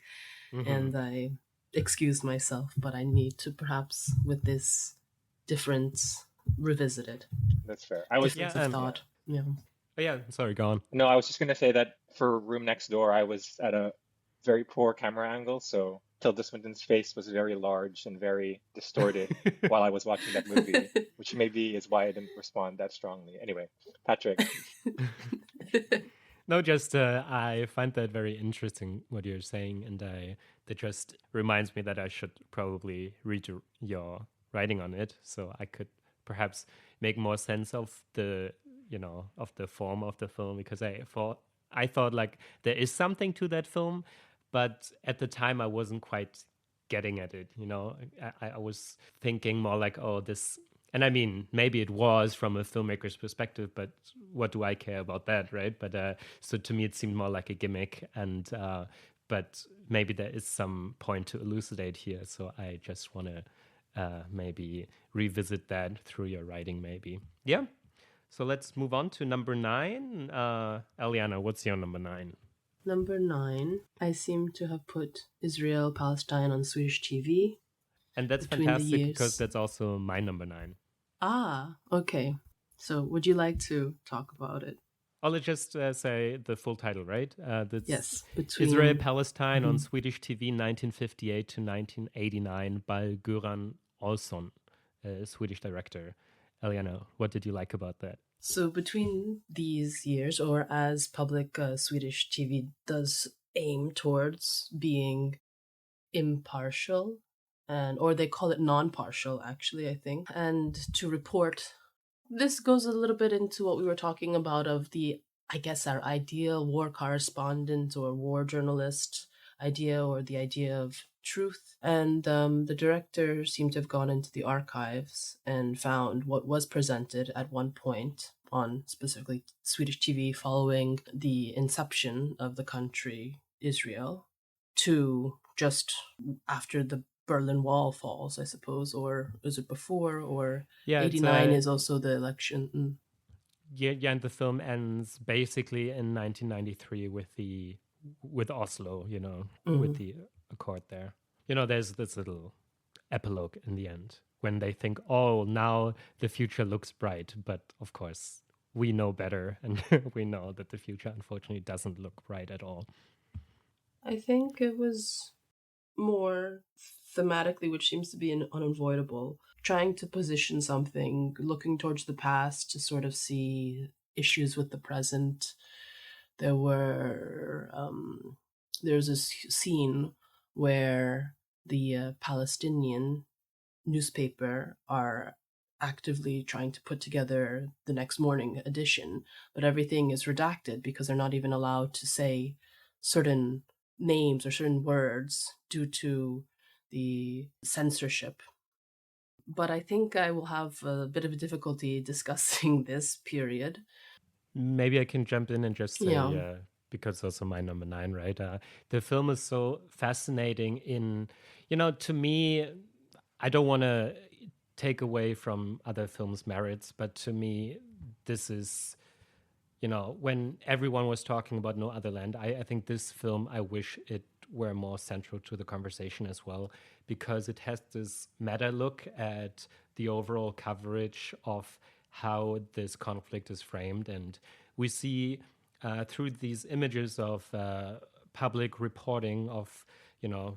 And I excused myself, but I need to perhaps, with this difference, revisit it. That's fair. Difference of thought. Yeah. Oh, yeah, sorry, go on. No, I was just going to say that for Room Next Door, I was at a very poor camera angle, so Tilda Swinton's face was very large and very distorted while I was watching that movie, which maybe is why I didn't respond that strongly. Anyway, Patrick. No, just I find that very interesting what you're saying, and that just reminds me that I should probably read your writing on it, so I could perhaps make more sense of the of the form of the film, because I thought like there is something to that film, but at the time I wasn't quite getting at it. I was thinking more like, oh, this. And I mean, maybe it was from a filmmaker's perspective, but what do I care about that, right? But so to me, it seemed more like a gimmick, and but maybe there is some point to elucidate here. So I just want to maybe revisit that through your writing, maybe. Yeah. So let's move on to number 9. Eliana, what's your number 9? Number 9, I seem to have put Israel, Palestine on Swedish TV. And that's fantastic because that's also my number 9. Ah, okay. So would you like to talk about it? I'll just say the full title, right? Yes. Israel, Palestine on Swedish TV 1958 to 1989 by Göran Olsson, a Swedish director. Eliana, what did you like about that? So between these years, or as public Swedish TV does aim towards being impartial, or they call it non-partial, actually, I think, and to report. This goes a little bit into what we were talking about of our ideal war correspondent or war journalist idea, or the idea of truth. And the director seemed to have gone into the archives and found what was presented at one point on specifically Swedish TV following the inception of the country Israel to just after the Berlin Wall falls, I suppose, or is it before? Or 89 is also the election. Yeah, and the film ends basically in 1993 with Oslo, with the accord there. There's this little epilogue in the end when they think, oh, now the future looks bright. But of course, we know better, and we know that the future, unfortunately, doesn't look bright at all. I think it was more thematically, which seems to be unavoidable, trying to position something, looking towards the past to sort of see issues with the present. There's a scene where the Palestinian newspaper are actively trying to put together the next morning edition, but everything is redacted because they're not even allowed to say certain names or certain words due to the censorship. But I think I will have a bit of a difficulty discussing this period. Maybe I can jump in and just say, Yeah. because it's also my number 9, right? The film is so fascinating in, to me, I don't want to take away from other films' merits, but to me, this is, when everyone was talking about No Other Land, I think this film, I wish it were more central to the conversation as well, because it has this meta look at the overall coverage of how this conflict is framed. And we see through these images of public reporting of,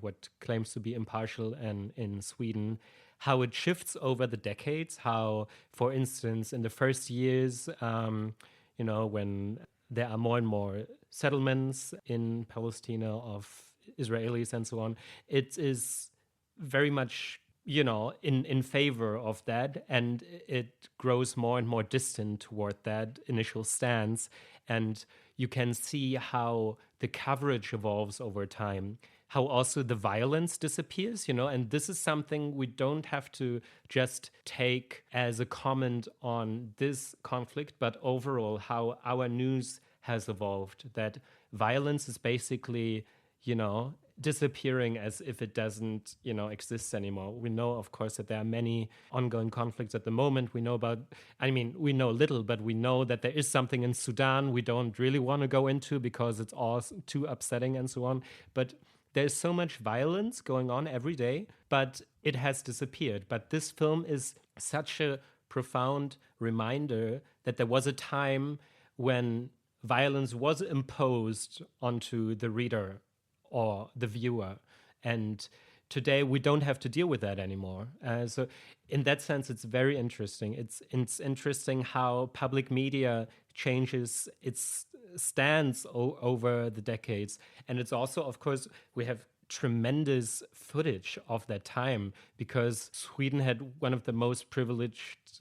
what claims to be impartial and in Sweden, how it shifts over the decades, how, for instance, in the first years, when there are more and more settlements in Palestina of Israelis and so on, it is very much, in favor of that. And it grows more and more distant toward that initial stance. And you can see how the coverage evolves over time, how also the violence disappears, and this is something we don't have to just take as a comment on this conflict, but overall how our news has evolved, that violence is basically, disappearing as if it doesn't, exist anymore. We know, of course, that there are many ongoing conflicts at the moment. We know we know little, but we know that there is something in Sudan we don't really want to go into because it's all too upsetting and so on. But there's so much violence going on every day, but it has disappeared. But this film is such a profound reminder that there was a time when violence was imposed onto the reader or the viewer. And today we don't have to deal with that anymore. So in that sense, it's very interesting. It's interesting how public media changes its stance over the decades. And it's also, of course, we have tremendous footage of that time because Sweden had one of the most privileged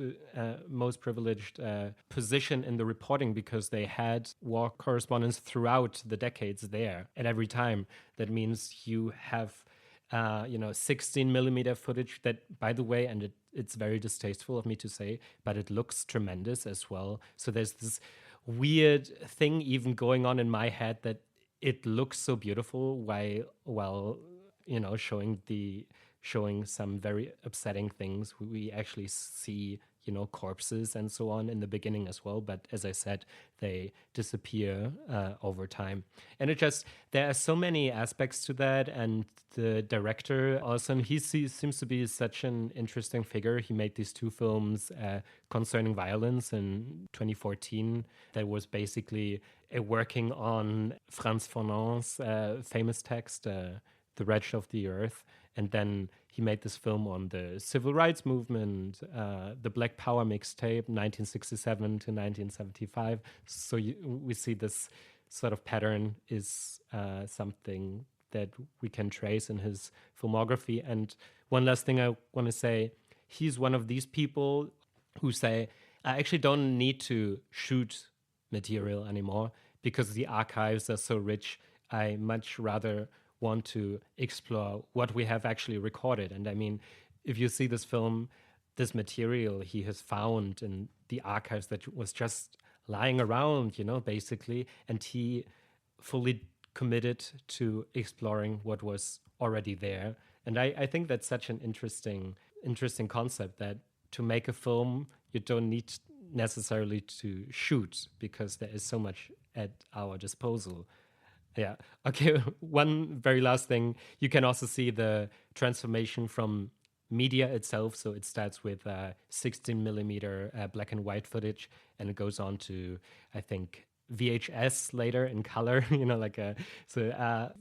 position in the reporting because they had war correspondents throughout the decades there at every time. That means you have 16 millimeter footage that, by the way, and it's very distasteful of me to say, but it looks tremendous as well. So there's this weird thing even going on in my head that it looks so beautiful while showing some very upsetting things. We actually see corpses and so on in the beginning as well, but as I said, they disappear over time. And there are so many aspects to that. And the director also, he seems to be such an interesting figure. He made these 2 films concerning violence in 2014 that was basically working on Frantz Fanon's famous text, The Wretch of the Earth. And then he made this film on the civil rights movement, the Black Power mixtape, 1967 to 1975. So we see this sort of pattern is something that we can trace in his filmography. And one last thing I want to say, he's one of these people who say, I actually don't need to shoot material anymore because the archives are so rich. I much rather want to explore what we have actually recorded. And I mean, if you see this film, this material he has found in the archives that was just lying around, basically, and he fully committed to exploring what was already there. And I think that's such an interesting concept, that to make a film, you don't need necessarily to shoot because there is so much at our disposal. Yeah. Okay. One very last thing. You can also see the transformation from media itself. So it starts with 16 millimeter black and white footage, and it goes on to, I think, VHS later in color,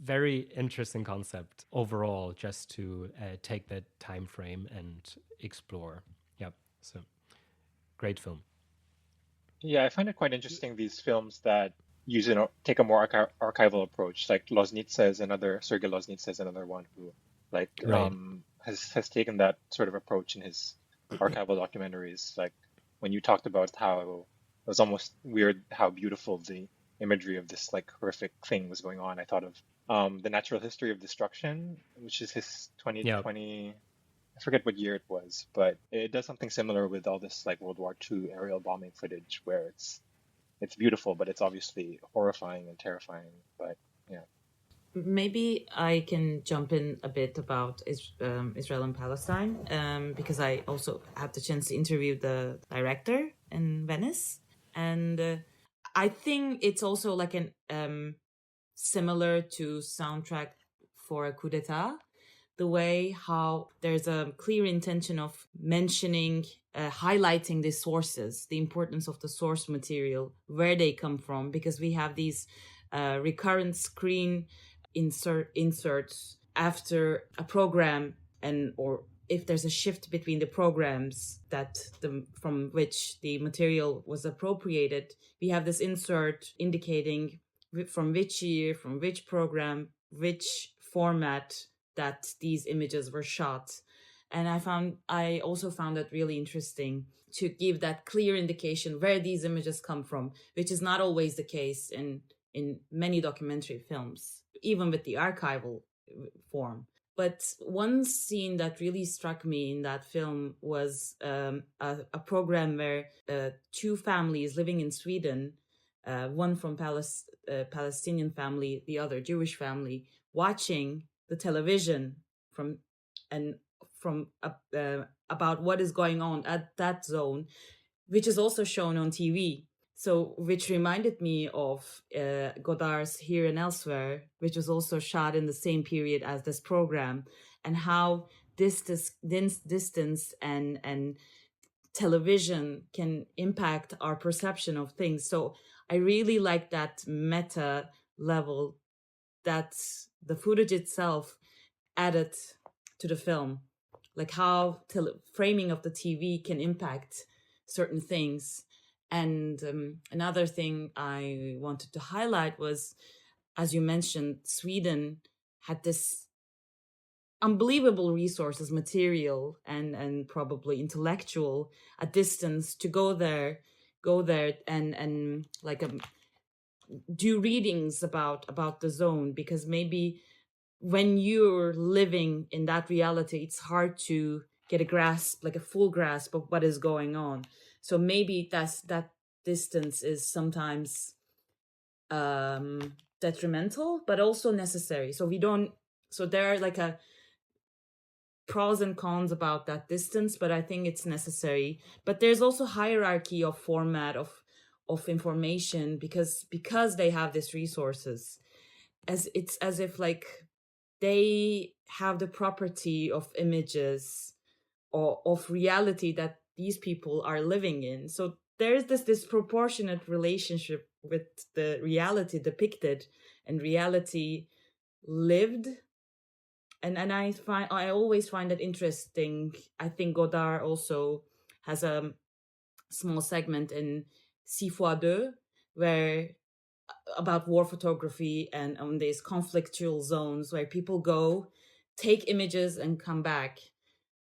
very interesting concept overall, just to take that time frame and explore. Yeah, so great film. Yeah, I find it quite interesting, these films that take a more archival approach. Like Sergei Loznitsa is another one who Right. has taken that sort of approach in his archival documentaries. Like when you talked about how it was almost weird how beautiful the imagery of this like horrific thing was going on, I thought of The Natural History of Destruction, which is his 2020, I forget what year it was, but it does something similar with all this like World War II aerial bombing footage where it's beautiful, but it's obviously horrifying and terrifying. But yeah. Maybe I can jump in a bit about Israel and Palestine, because I also had the chance to interview the director in Venice. And I think it's also like an similar to soundtrack for a coup d'etat, the way how there's a clear intention of mentioning, highlighting the sources, the importance of the source material, where they come from, because we have these recurrent screen inserts after a program, or if there's a shift between the programs from which the material was appropriated, we have this insert indicating from which year, from which program, which format that these images were shot. And I also found that really interesting, to give that clear indication where these images come from, which is not always the case in many documentary films, even with the archival form. But one scene that really struck me in that film was a program where two families living in Sweden, one from Palestinian family, the other Jewish family, watching the television about what is going on at that zone, which is also shown on TV. So, which reminded me of Godard's Here and Elsewhere, which was also shot in the same period as this program, and how distance and television can impact our perception of things. So I really like that meta level that the footage itself added to the film, like how framing of the TV can impact certain things. And another thing I wanted to highlight was, as you mentioned, Sweden had this unbelievable resources, material and probably intellectual, a distance to go there and like do readings about the zone, because maybe when you're living in that reality, it's hard to get a grasp, like a full grasp of what is going on. So maybe that distance is sometimes detrimental, but also necessary. So there are like a pros and cons about that distance, but I think it's necessary. But there's also hierarchy of format of information, because they have these resources, as if like they have the property of images or of reality that these people are living in. So there's this disproportionate relationship with the reality depicted and reality lived. And I always find that interesting. I think Godard also has a small segment in Sofuoğlu where about war photography and on these conflictual zones where people go, take images and come back.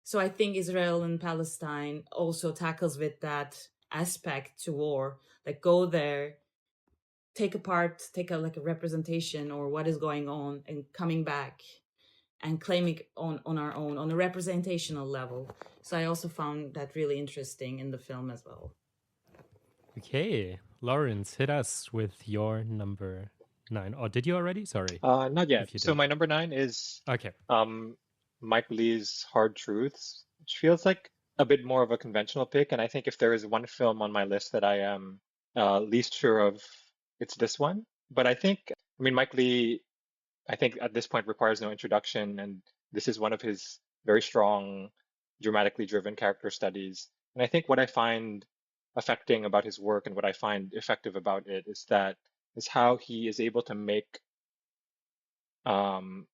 So I think Israel and Palestine also tackles with that aspect to war, like go there, take a representation or what is going on, and coming back and claiming on our own on a representational level. So I also found that really interesting in the film as well. Okay, Lawrence, hit us with your number 9. Or did you already? Sorry. Not yet. So my number 9 is okay. Mike Leigh's Hard Truths, which feels like a bit more of a conventional pick. And I think if there is one film on my list that I am least sure of, it's this one. But I mean, Mike Leigh, I think at this point requires no introduction. And this is one of his very strong, dramatically driven character studies. And I think what I find affecting about his work and what I find effective about it is how he is able to make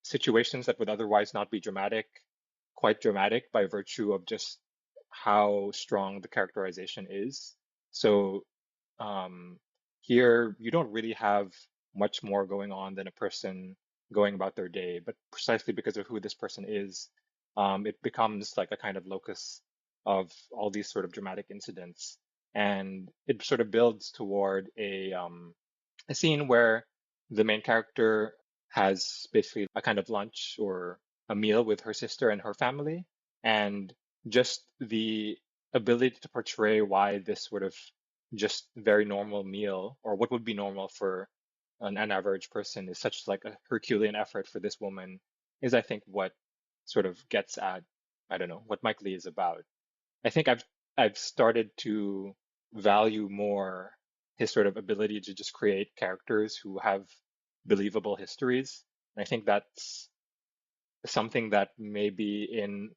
situations that would otherwise not be dramatic quite dramatic by virtue of just how strong the characterization is. So here you don't really have much more going on than a person going about their day, but precisely because of who this person is, it becomes like a kind of locus of all these sort of dramatic incidents, and it sort of builds toward a scene where the main character has basically a kind of lunch or a meal with her sister and her family, and just the ability to portray why this sort of just very normal meal, or what would be normal for an average person, is such like a Herculean effort for this woman, is I think what sort of gets at, I don't know, what Mike Leigh is about. I think I've started to value more his sort of ability to just create characters who have believable histories. And I think that's something that maybe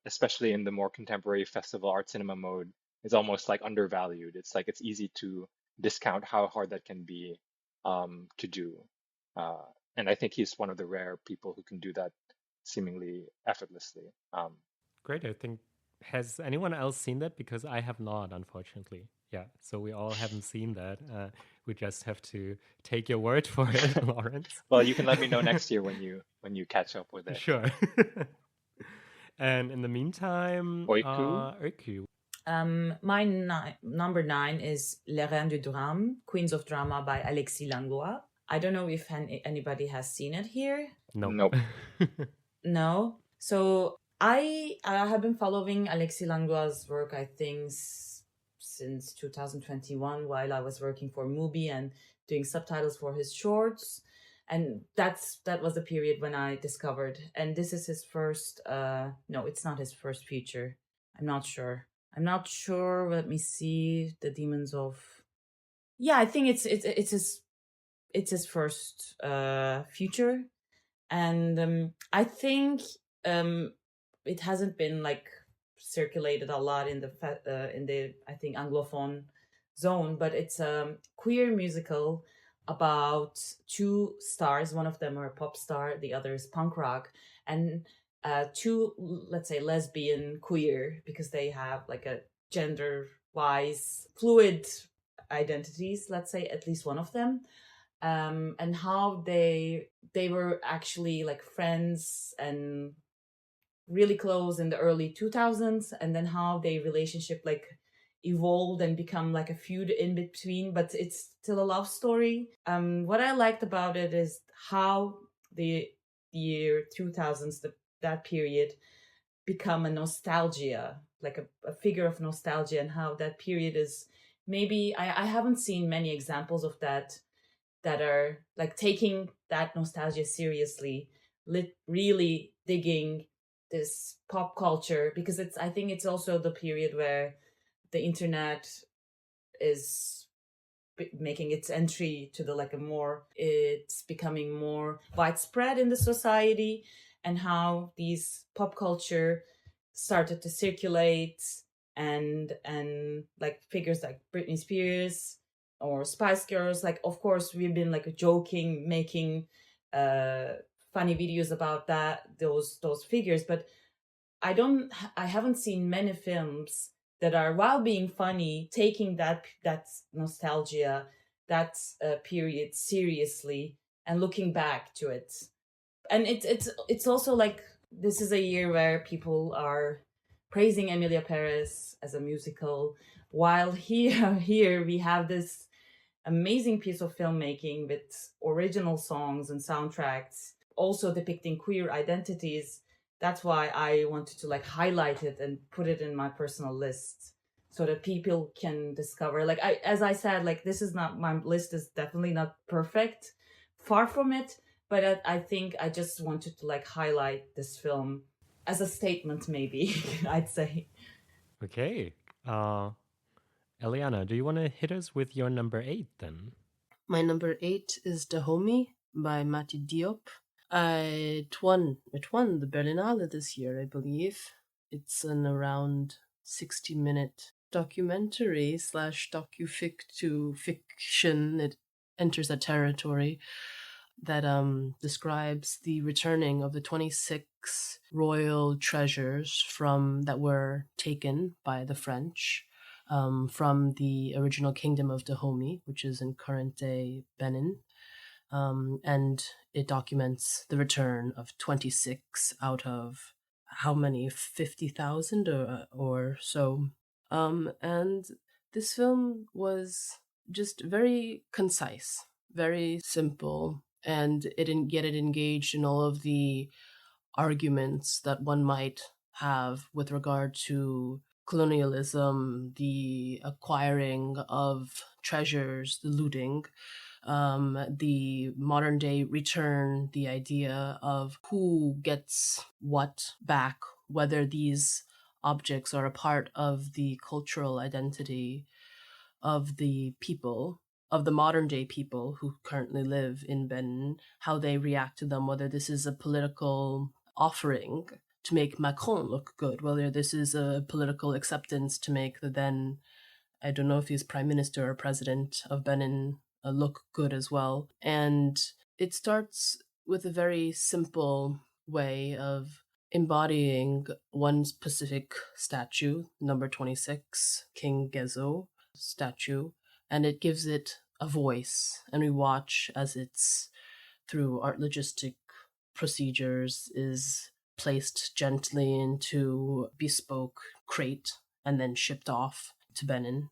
especially in the more contemporary festival art cinema mode, is almost like undervalued. It's like it's easy to discount how hard that can be to do. And I think he's one of the rare people who can do that seemingly effortlessly. Great. I think, has anyone else seen that? Because I have not, unfortunately. Yeah, so we all haven't seen that. We just have to take your word for it, Lawrence. Well, you can let me know next year when you catch up with it. Sure. And in the meantime, Öykü. My number 9 is Les Reines du Drame, Queens of Drama by Alexis Langlois. I don't know if anybody has seen it here. Nope. No. So I have been following Alexis Langlois' work, I think, since 2021, while I was working for Mubi and doing subtitles for his shorts. And that was the period when I discovered, and this is his first, no, it's not his first feature. I'm not sure. Let me see. The Demons of, yeah, I think it's his first feature. And I think it hasn't been like circulated a lot in the I think Anglophone zone, but it's a queer musical about 2 stars. One of them are a pop star, the other is punk rock, and 2, let's say, lesbian queer, because they have like a gender-wise fluid identities, let's say, at least one of them, and how they were actually like friends and really close in the early 2000s, and then how their relationship like evolved and become like a feud in between, but it's still a love story. What I liked about it is how the year 2000s, that period, become a nostalgia, like a figure of nostalgia, and how that period is maybe, I haven't seen many examples of that are like taking that nostalgia seriously, really digging this pop culture, because I think it's also the period where the internet is making its entry to it's becoming more widespread in the society, and how these pop culture started to circulate, and like figures like Britney Spears or Spice Girls, like, of course, we've been like joking, making funny videos about those figures, but I haven't seen many films that are, while being funny, taking that nostalgia, that period seriously and looking back to it. And it's also like, this is a year where people are praising Emilia Perez as a musical, while here we have this amazing piece of filmmaking with original songs and soundtracks, also depicting queer identities. That's why I wanted to like highlight it and put it in my personal list, so that people can discover. Like as I said, like, this is not, my list is definitely not perfect, far from it. But I think I just wanted to like highlight this film as a statement, maybe, I'd say. Okay. Eliana, do you want to hit us with your number 8 then? My number 8 is The Homie by Mati Diop. It won the Berlinale this year, I believe. It's an around 60-minute documentary slash docu-fiction. It enters a territory that describes the returning of the 26 royal treasures that were taken by the French from the original kingdom of Dahomey, which is in current-day Benin. And it documents the return of 26 out of how many? 50,000 or so. And this film was just very concise, very simple, and it didn't get it engaged in all of the arguments that one might have with regard to colonialism, the acquiring of treasures, the looting, the modern day return, the idea of who gets what back, whether these objects are a part of the cultural identity of the people, of the modern day people who currently live in Benin, how they react to them, whether this is a political offering to make Macron look good, whether this is a political acceptance to make the then, I don't know if he's prime minister or president of Benin, look good as well. And it starts with a very simple way of embodying one specific statue, number 26, King Gezo statue, and it gives it a voice. And we watch as it's, through art logistic procedures, is placed gently into bespoke crate and then shipped off to Benin.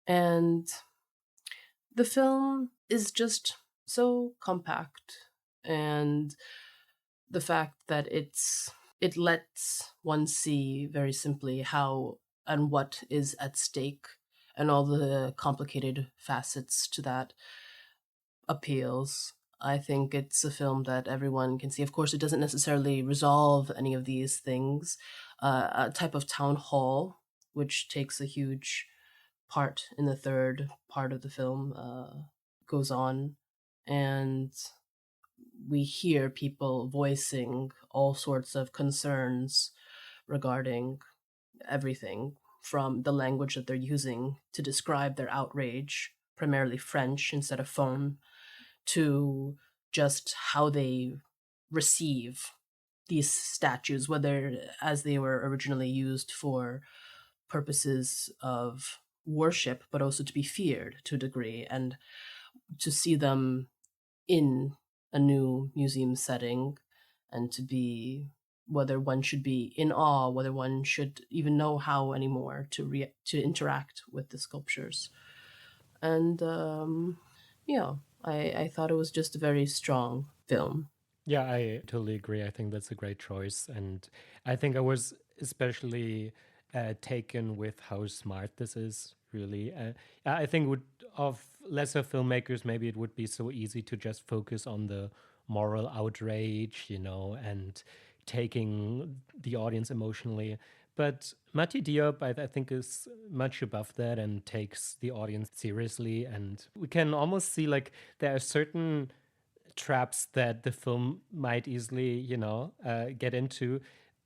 And the film is just so compact, and the fact that it lets one see very simply how and what is at stake, and all the complicated facets to that appeals. I think it's a film that everyone can see. Of course, it doesn't necessarily resolve any of these things. A type of town hall, which takes a huge part in the third part of the film, goes on, and we hear people voicing all sorts of concerns regarding everything from the language that they're using to describe their outrage, primarily French instead of phone, to just how they receive these statues, whether as they were originally used for purposes of worship, but also to be feared to a degree, and to see them in a new museum setting, and to be, whether one should be in awe, whether one should even know how anymore to interact with the sculptures. And I thought it was just a very strong film. Yeah, I totally agree. I think that's a great choice. And I think I was especially taken with how smart this is, really. I think of lesser filmmakers, maybe it would be so easy to just focus on the moral outrage, and taking the audience emotionally. But Mati Diop, I think, is much above that and takes the audience seriously. And we can almost see, like, there are certain traps that the film might easily, get into,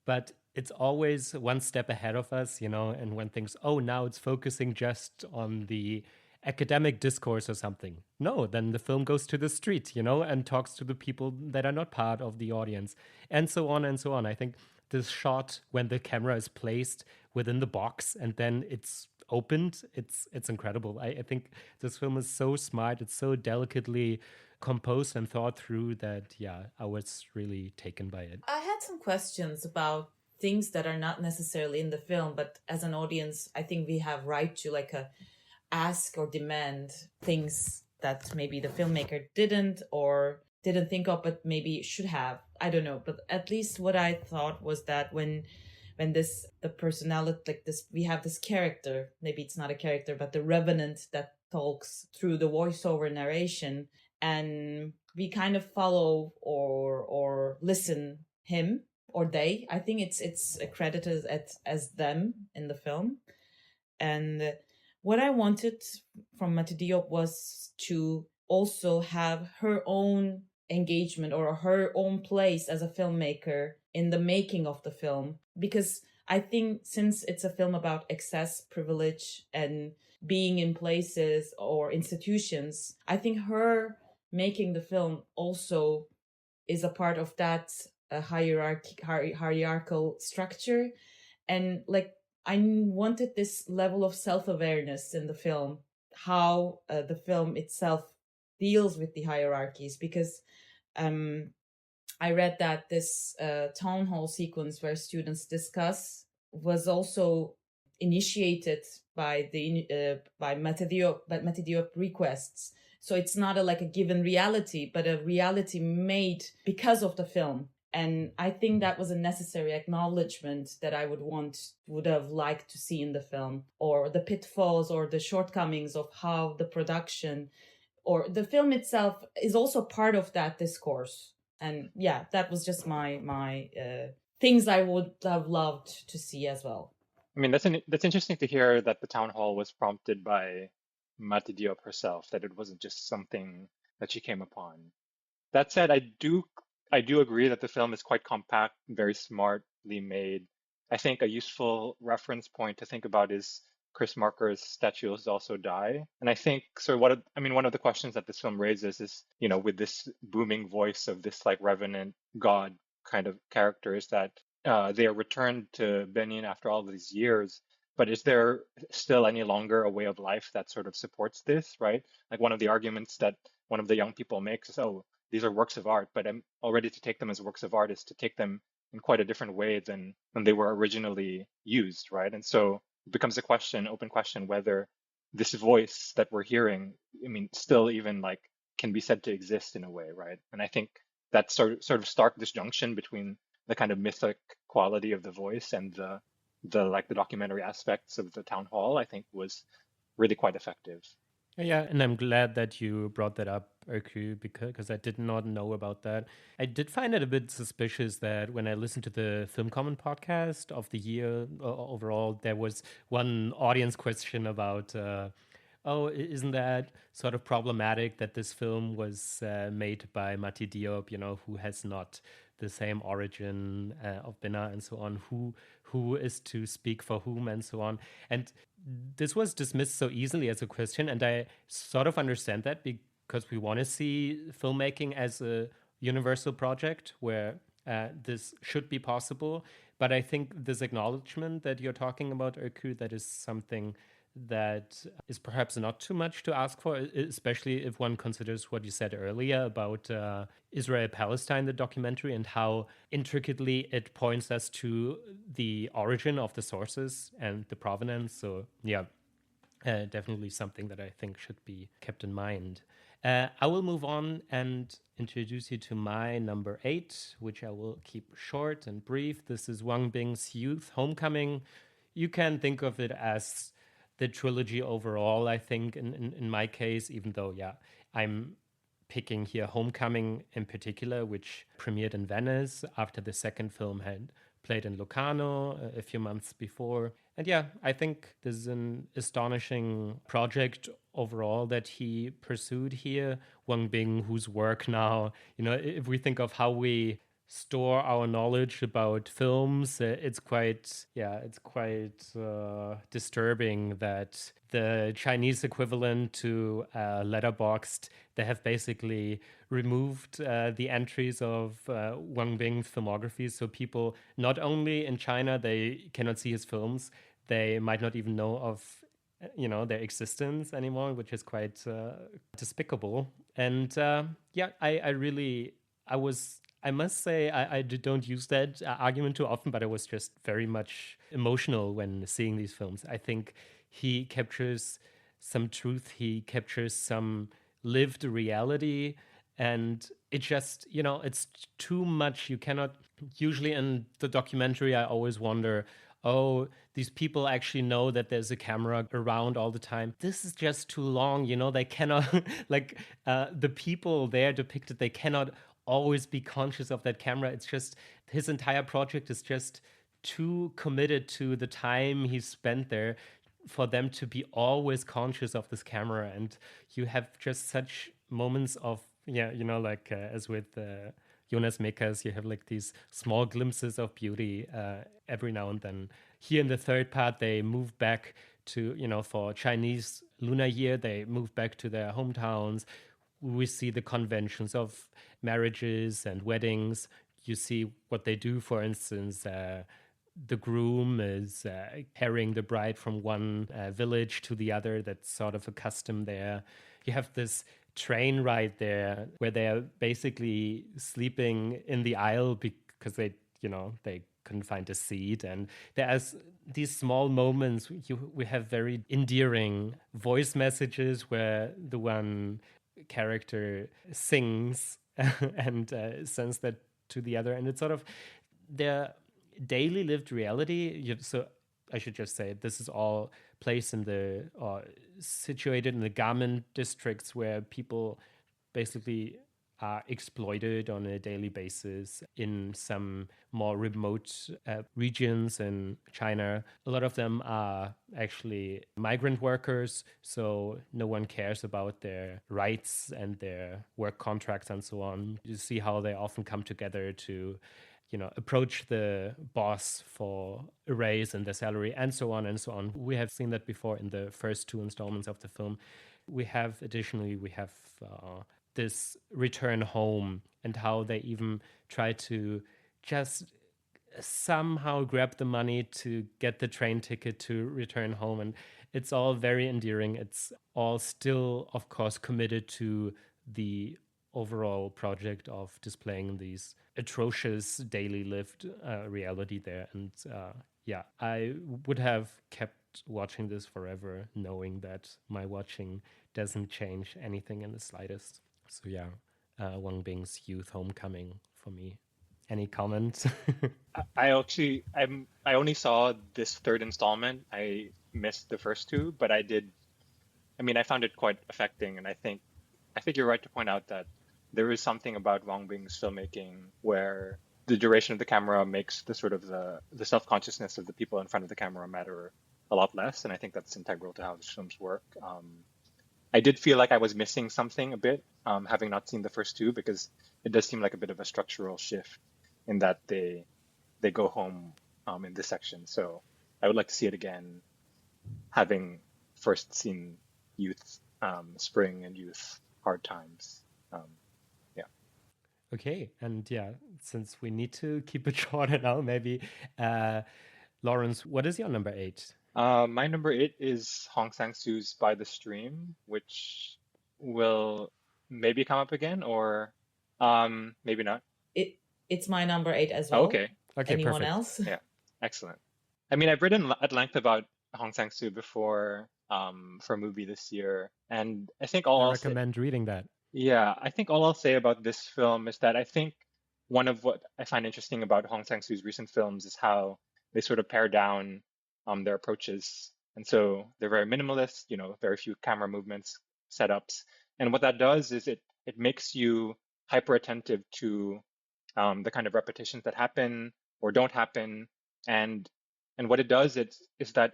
but it's always one step ahead of us, and when things, now it's focusing just on the academic discourse or something. No, then the film goes to the street, and talks to the people that are not part of the audience, and so on and so on. I think this shot when the camera is placed within the box and then it's opened, it's incredible. I think this film is so smart. It's so delicately composed and thought through that, I was really taken by it. I had some questions about things that are not necessarily in the film, but as an audience, I think we have right to ask or demand things that maybe the filmmaker didn't think of, but maybe should have. I don't know, but at least what I thought was that when the personality, like this, we have this character, maybe it's not a character, but the revenant that talks through the voiceover narration, and we kind of follow or listen him or they. I think it's credited as them in the film. And what I wanted from Mati Diop was to also have her own engagement or her own place as a filmmaker in the making of the film, because I think since it's a film about excess, privilege, and being in places or institutions, I think her making the film also is a part of that hierarchical structure. And like, I wanted this level of self-awareness in the film, how the film itself deals with the hierarchies, because I read that this town hall sequence where students discuss was also initiated by Mate Diop requests. So it's not like a given reality, but a reality made because of the film. And I think that was a necessary acknowledgement that I would have liked to see in the film, or the pitfalls or the shortcomings of how the production or the film itself is also part of that discourse. And yeah, that was just my things I would have loved to see as well. I mean, that's interesting to hear that the town hall was prompted by Mate Diop herself, that it wasn't just something that she came upon. That said, I do agree that the film is quite compact, very smartly made. I think a useful reference point to think about is Chris Marker's Statues Also Die. And I think, so one of the questions that this film raises is, with this booming voice of this like revenant god kind of character, is that they are returned to Benin after all these years. But is there still any longer a way of life that sort of supports this, right? Like one of the arguments that one of the young people makes is, oh, these are works of art, but I'm already to take them as works of art is to take them in quite a different way than when they were originally used, right? And so it becomes open question, whether this voice that we're hearing, still even like can be said to exist in a way, right? And I think that sort of stark disjunction between the kind of mythic quality of the voice and the documentary aspects of the town hall, I think was really quite effective. Yeah, and I'm glad that you brought that up, Öykü, because I did not know about that. I did find it a bit suspicious that when I listened to the Film Comment podcast of the year overall, there was one audience question about, isn't that sort of problematic that this film was made by Mate Diop, who has not the same origin of Benin and so on, who is to speak for whom and so on. And this was dismissed so easily as a question, and I sort of understand that because we want to see filmmaking as a universal project where this should be possible. But I think this acknowledgement that you're talking about, Öykü, that is something that is perhaps not too much to ask for, especially if one considers what you said earlier about Israel-Palestine, the documentary, and how intricately it points us to the origin of the sources and the provenance. So yeah, definitely something that I think should be kept in mind. I will move on and introduce you to my number 8, which I will keep short and brief. This is Wang Bing's Youth Homecoming. You can think of it as the trilogy overall, I think, in my case, even though, I'm picking here Homecoming in particular, which premiered in Venice after the second film had played in Locarno a few months before. And I think this is an astonishing project overall that he pursued here. Wang Bing, whose work now, if we think of how we store our knowledge about films, it's quite disturbing that the Chinese equivalent to Letterboxd, they have basically removed the entries of Wang Bing's filmography, so people not only in China they cannot see his films, they might not even know of their existence anymore, which is quite despicable. And I must say, I don't use that argument too often, but I was just very much emotional when seeing these films. I think he captures some truth, he captures some lived reality, and it just, it's too much. You cannot, usually in the documentary, I always wonder, oh, these people actually know that there's a camera around all the time. This is just too long, they cannot, the people there depicted, they cannot always be conscious of that camera. It's just his entire project is just too committed to the time he spent there for them to be always conscious of this camera. And you have just such moments of as with Jonás Mekas, you have like these small glimpses of beauty every now and then. Here in the third part, they move back to, for Chinese Lunar Year, they move back to their hometowns. We see the conventions of marriages and weddings. You see what they do, for instance, the groom is carrying the bride from one village to the other. That's sort of a custom there. You have this train ride there where they're basically sleeping in the aisle because they couldn't find a seat. And there's these small moments. We have very endearing voice messages where the one character sings and sends that to the other. And it's sort of their daily lived reality. So I should just say this is all placed in situated in the garment districts where people basically are exploited on a daily basis in some more remote regions in China. A lot of them are actually migrant workers, so no one cares about their rights and their work contracts and so on. You see how they often come together to approach the boss for a raise in their salary and so on and so on. We have seen that before in the first two installments of the film. Additionally, we have this return home and how they even try to just somehow grab the money to get the train ticket to return home. And it's all very endearing. It's all still, of course, committed to the overall project of displaying these atrocious daily lived reality there. And I would have kept watching this forever, knowing that my watching doesn't change anything in the slightest. So Wang Bing's Youth Homecoming for me. Any comments? I only saw this third installment. I missed the first two, but I found it quite affecting, and I think you're right to point out that there is something about Wang Bing's filmmaking where the duration of the camera makes the sort of the self-consciousness of the people in front of the camera matter a lot less, and I think that's integral to how his films work. I did feel like I was missing something a bit, having not seen the first two, because it does seem like a bit of a structural shift in that they go home in this section. So I would like to see it again, having first seen Youth Spring and Youth Hard Times. Okay, and since we need to keep it shorter now, maybe Lawrence, what is your number 8? My number 8 is Hong Sang-soo's By the Stream, which will maybe come up again, or maybe not. It's my number 8 as well. Oh, okay. Anyone perfect. else? Yeah, excellent. I've written at length about Hong Sang-soo before for a movie this year, and I think I recommend reading that. Yeah, I think all I'll say about this film is that I think one of what I find interesting about Hong Sang-soo's recent films is how they sort of pare down their approaches. And so they're very minimalist, very few camera movements, setups. And what that does is it makes you hyper attentive to the kind of repetitions that happen or don't happen. And what it does is that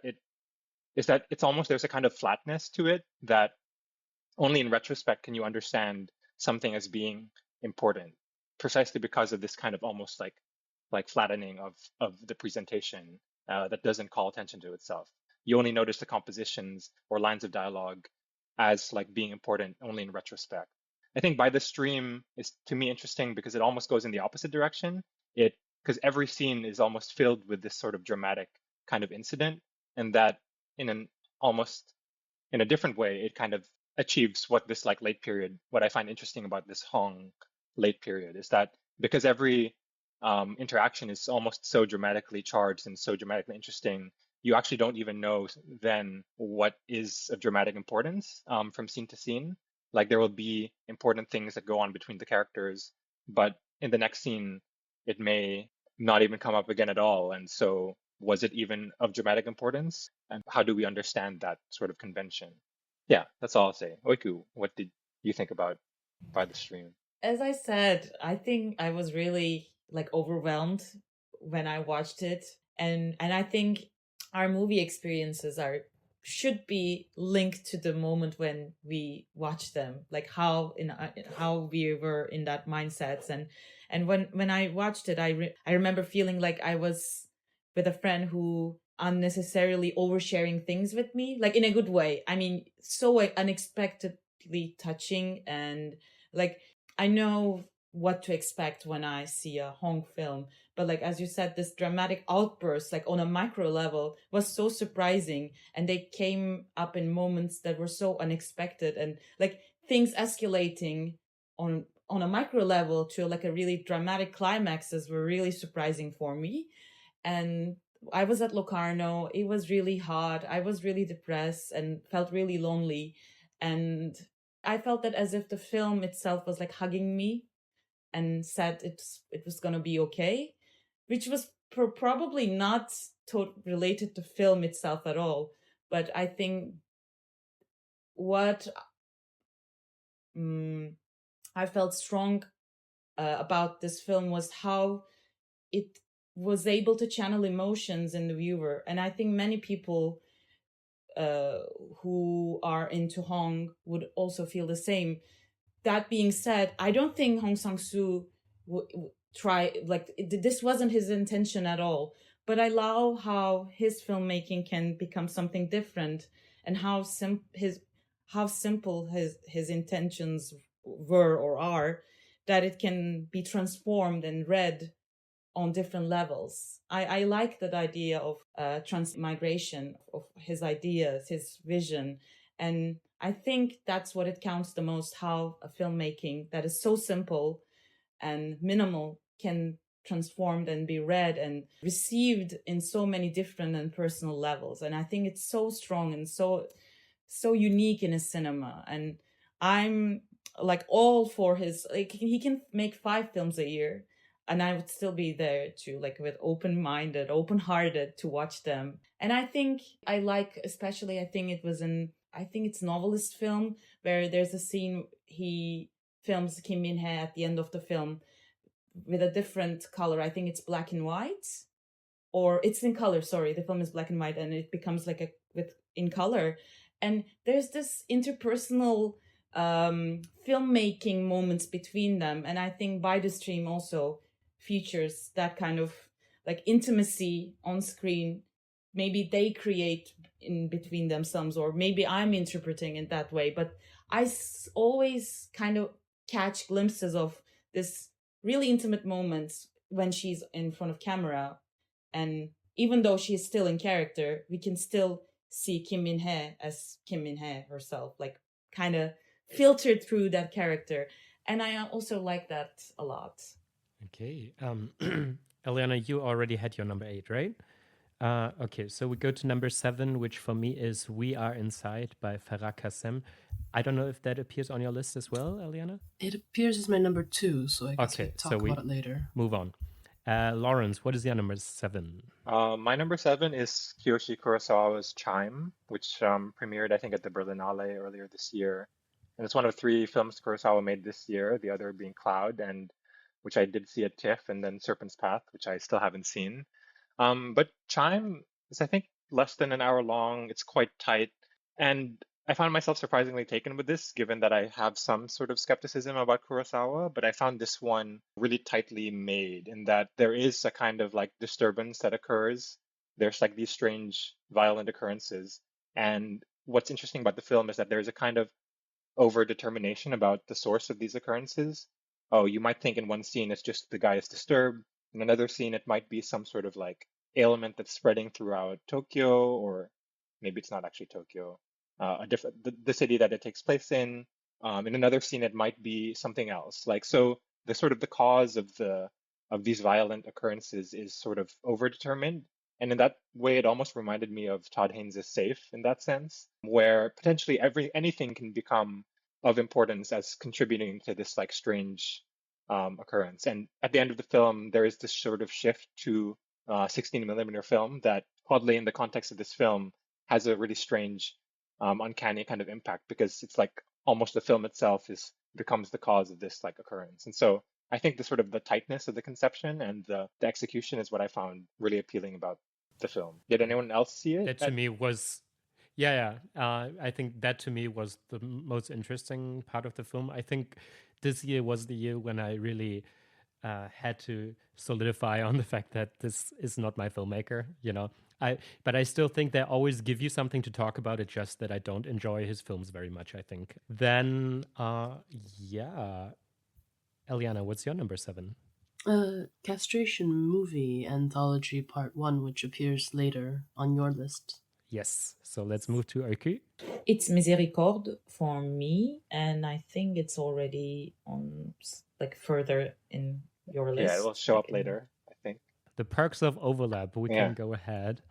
it's almost, there's a kind of flatness to it that only in retrospect can you understand something as being important, precisely because of this kind of almost like flattening of the presentation that doesn't call attention to itself. You only notice the compositions or lines of dialogue as like being important only in retrospect. I think By the Stream is, to me, interesting because it almost goes in the opposite direction. Because every scene is almost filled with this sort of dramatic kind of incident, and that in a different way, it kind of achieves what this like late period, what I find interesting about this Hong late period is that because every interaction is almost so dramatically charged and so dramatically interesting, you actually don't even know then what is of dramatic importance from scene to scene. Like there will be important things that go on between the characters, but in the next scene, it may not even come up again at all. And so was it even of dramatic importance? And how do we understand that sort of convention? Yeah, that's all I'll say. Öykü, what did you think about By the Stream? As I said, I think I was really like overwhelmed when I watched it. And I think our movie experiences are should be linked to the moment when we watch them, like how we were in that mindsets. And when I watched it, I remember feeling like I was with a friend who unnecessarily oversharing things with me, like in a good way. I mean, so unexpectedly touching, and like I know what to expect when I see a Hong film. But like, as you said, this dramatic outburst, like on a micro level, was so surprising. And they came up in moments that were so unexpected, and like things escalating on a micro level to like a really dramatic climaxes were really surprising for me. And I was at Locarno. It was really hot. I was really depressed and felt really lonely. And I felt that as if the film itself was like hugging me and said it was going to be okay, which was probably not related to film itself at all. But I think what I felt strong about this film was how it was able to channel emotions in the viewer. And I think many people who are into Hong would also feel the same. That being said, I don't think Hong Sang-soo this wasn't his intention at all. But I love how his filmmaking can become something different, and how simple his intentions were or are, that it can be transformed and read on different levels. I like that idea of transmigration of his ideas, his vision. And I think that's what it counts the most, how a filmmaking that is so simple and minimal can transformed and be read and received in so many different and personal levels. And I think it's so strong and so unique in his cinema. And I'm like all for his, like, he can make 5 films a year and I would still be there to, like, with open-minded, open-hearted to watch them. And I think I like, especially, I think it's Novelist film, where there's a scene he films Kim Min-hye at the end of the film with a different color. I think it's black and white, or it's in color. Sorry, the film is black and white, and it becomes like in color. And there's this interpersonal filmmaking moments between them, and I think By the Stream also features that kind of like intimacy on screen. Maybe they create in between themselves, or maybe I'm interpreting it that way, but I always kind of catch glimpses of this really intimate moments when she's in front of camera. And even though she is still in character, we can still see Kim Min-hye as Kim Min-hye herself, like kind of filtered through that character. And I also like that a lot. Okay. Eliana, you already had your number 8, right? Okay, so we go to number 7, which for me is We Are Inside by Farah Kassem. I don't know if that appears on your list as well, Eliana? It appears as my number 2, so I can talk about it later. Move on. Lawrence, what is your number 7? My number 7 is Kiyoshi Kurosawa's Chime, which premiered, I think, at the Berlinale earlier this year. And it's one of 3 films Kurosawa made this year, the other being Cloud, and which I did see at TIFF, and then Serpent's Path, which I still haven't seen. But Chime is, I think, less than an hour long. It's quite tight. And I found myself surprisingly taken with this, given that I have some sort of skepticism about Kurosawa. But I found this one really tightly made, in that there is a kind of like disturbance that occurs. There's like these strange, violent occurrences. And what's interesting about the film is that there's a kind of over-determination about the source of these occurrences. Oh, you might think in one scene it's just the guy is disturbed. In another scene, it might be some sort of like ailment that's spreading throughout Tokyo, or maybe it's not actually Tokyo, the city that it takes place in. In another scene, it might be something else. Like, so the sort of the cause of these violent occurrences is sort of overdetermined. And in that way, it almost reminded me of Todd Haynes' Safe in that sense, where potentially anything can become of importance as contributing to this like strange occurrence. And at the end of the film, there is this sort of shift to 16mm film that, oddly, in the context of this film, has a really strange, uncanny kind of impact, because it's like almost the film itself becomes the cause of this like occurrence. And so I think the sort of the tightness of the conception and the execution is what I found really appealing about the film. Did anyone else see it? That to me was, I think that to me was the most interesting part of the film. I think this year was the year when I really had to solidify on the fact that this is not my filmmaker, you know. But I still think they always give you something to talk about. It's just that I don't enjoy his films very much, I think. Then, Eliana, what's your number 7? Castration movie anthology part 1, which appears later on your list. Yes. So let's move to Öykü. It's Miséricorde for me, and I think it's already on like further in your list. Yeah, it will show up later, I think. The perks of overlap. We can go ahead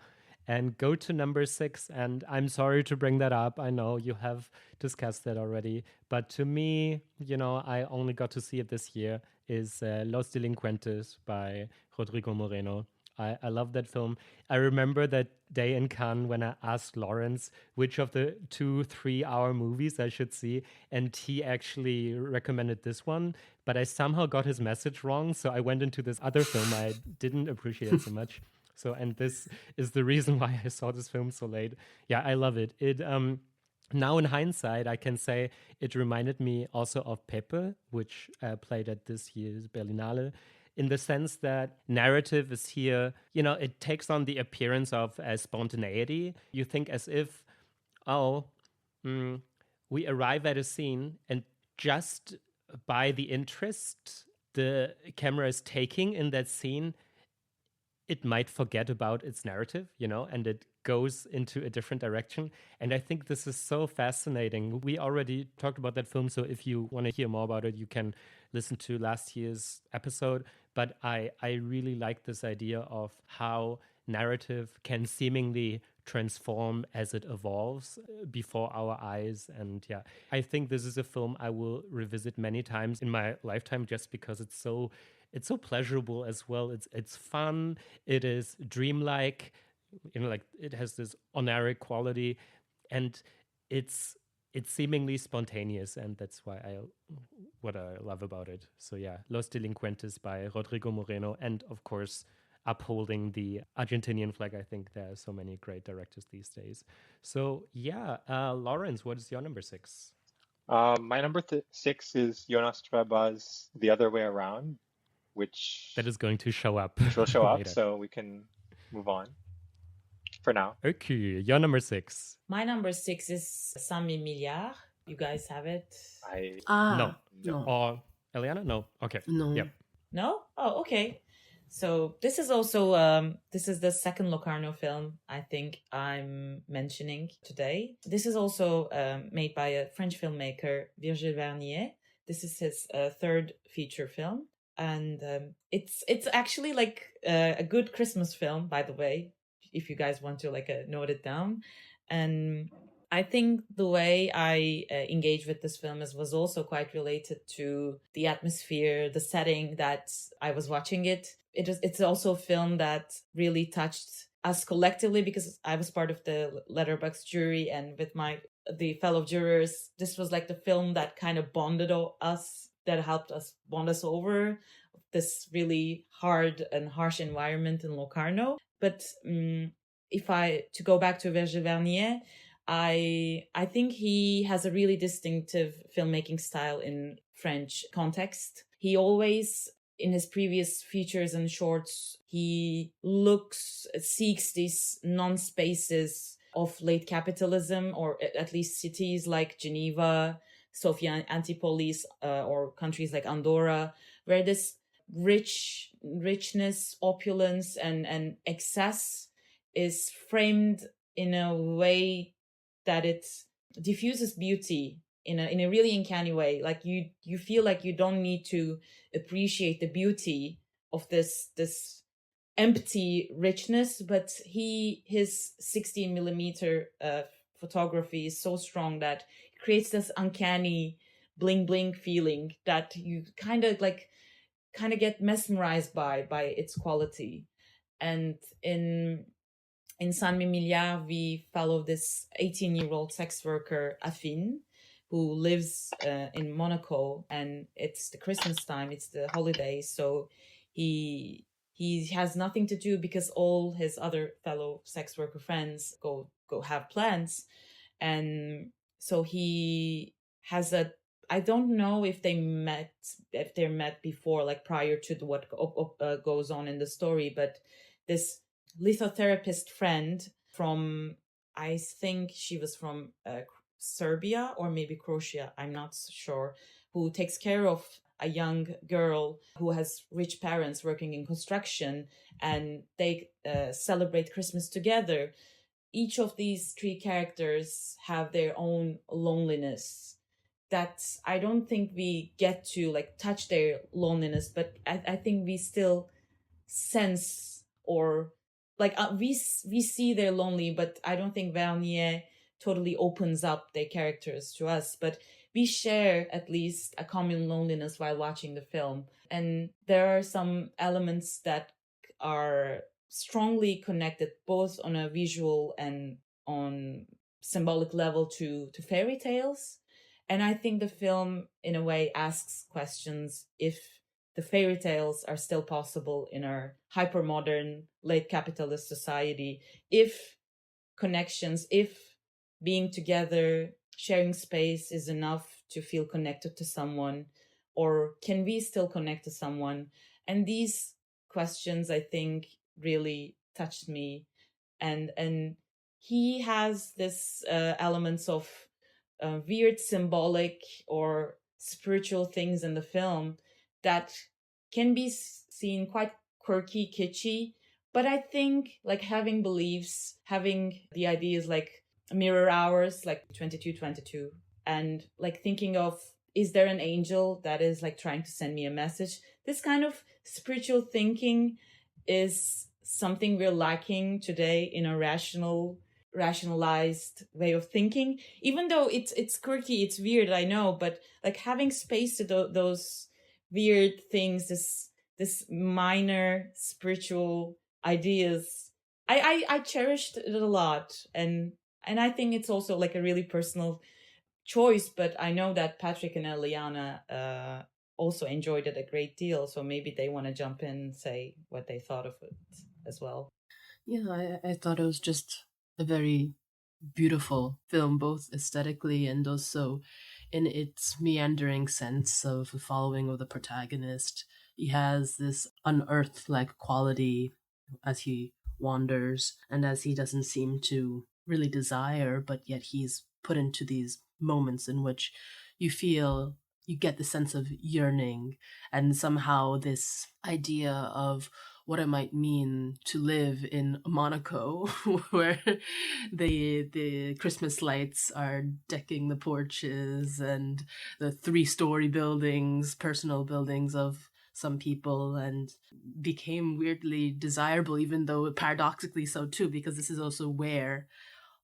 and go to number 6. And I'm sorry to bring that up. I know you have discussed that already. But to me, you know, I only got to see it this year, is Los Delincuentes by Rodrigo Moreno. I love that film. I remember that day in Cannes when I asked Lawrence which of the 2-3 hour movies I should see, and he actually recommended this one, but I somehow got his message wrong, so I went into this other film I didn't appreciate it so much. So, and this is the reason why I saw this film so late. Yeah, I love it. It now in hindsight, I can say it reminded me also of Pepe, which played at this year's Berlinale, in the sense that narrative is here, you know, it takes on the appearance of spontaneity. You think as if, we arrive at a scene and just by the interest the camera is taking in that scene, it might forget about its narrative, you know, and it goes into a different direction. And I think this is so fascinating. We already talked about that film, so if you want to hear more about it, you can listen to last year's episode. But I really like this idea of how narrative can seemingly transform as it evolves before our eyes. And yeah, I think this is a film I will revisit many times in my lifetime just because it's so pleasurable as well. It's fun. It is dreamlike. You know, like it has this oniric quality, and it's seemingly spontaneous, and that's what I love about it. So yeah, Los Delincuentes by Rodrigo Moreno, and of course upholding the Argentinian flag. I think there are so many great directors these days. So yeah, Lawrence, what is your number 6? My number 6 is Jonás Trueba's The Other Way Around, which that is going to show up. Which will show up, so we can move on for now. Okay, your number 6. My number 6 is 100 milliards. You guys have it? No. Or Eliana? No. Okay. No. Yep. No? Oh, okay. So this is also this is the second Locarno film I think I'm mentioning today. This is also made by a French filmmaker, Virgil Vernier. This is his third feature film, and it's actually like a good Christmas film, by the way, if you guys want to like note it down. And I think the way I engaged with this film was also quite related to the atmosphere, the setting that I was watching it. It's also a film that really touched us collectively because I was part of the Letterboxd jury, and with the fellow jurors, this was like the film that kind of bonded us, that helped us bond us over this really hard and harsh environment in Locarno. But to go back to Virgil Vernier, I think he has a really distinctive filmmaking style in French context. He always, in his previous features and shorts, he seeks these non-spaces of late capitalism, or at least cities like Geneva, Sofia Antipolis, or countries like Andorra, where this richness, opulence, and excess is framed in a way that it diffuses beauty in a really uncanny way. Like you feel like you don't need to appreciate the beauty of this empty richness, but his 16 millimeter photography is so strong that it creates this uncanny bling bling feeling that you kind of get mesmerized by its quality. And in 100 milliards, we follow this 18-year-old sex worker, Affine, who lives in Monaco, and it's the Christmas time, it's the holidays, so he has nothing to do because all his other fellow sex worker friends go go have plans. And so he has I don't know if they're met before, like prior to what goes on in the story, but this lithotherapist friend from, I think she was from Serbia or maybe Croatia, I'm not sure, who takes care of a young girl who has rich parents working in construction, and they celebrate Christmas together. Each of these three characters have their own loneliness that I don't think we get to like touch their loneliness, but I think we still sense, or like we see they're lonely, but I don't think Vernier totally opens up their characters to us, but we share at least a common loneliness while watching the film. And there are some elements that are strongly connected both on a visual and on symbolic level to fairy tales. And I think the film in a way asks questions if the fairy tales are still possible in our hypermodern late capitalist society, if connections, if being together, sharing space is enough to feel connected to someone, or can we still connect to someone? And these questions, I think, really touched me. And he has this elements of weird symbolic or spiritual things in the film that can be seen quite quirky, kitschy. But I think like having beliefs, having the ideas like mirror hours, like 2222, and like thinking of, is there an angel that is like trying to send me a message? This kind of spiritual thinking is something we're lacking today in a rationalized way of thinking, even though it's quirky, it's weird, I know, but like having space to those weird things, this minor spiritual ideas, I cherished it a lot. And I think it's also like a really personal choice, but I know that Patrick and Eliana also enjoyed it a great deal, so maybe they want to jump in and say what they thought of it as well. Yeah, I thought it was just a very beautiful film, both aesthetically and also in its meandering sense of the following of the protagonist. He has this unearth-like quality as he wanders and as he doesn't seem to really desire, but yet he's put into these moments in which you feel, you get the sense of yearning, and somehow this idea of what it might mean to live in Monaco, where the Christmas lights are decking the porches and the 3-story buildings, personal buildings of some people, and became weirdly desirable, even though paradoxically so too, because this is also where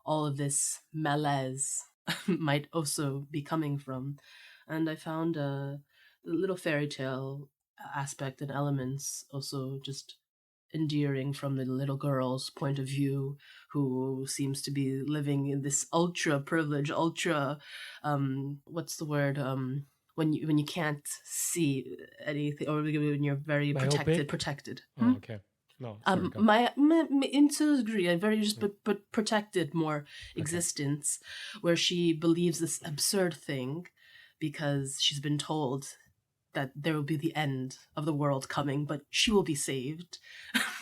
all of this malaise might also be coming from. And I found the little fairy tale aspect and elements also just endearing from the little girl's point of view, who seems to be living in this ultra privilege, ultra what's the word, when you can't see anything, or when you're very protected. Oh, okay. No, sorry, in to a degree, a very just but protected more existence, where she believes this absurd thing because she's been told that there will be the end of the world coming, but she will be saved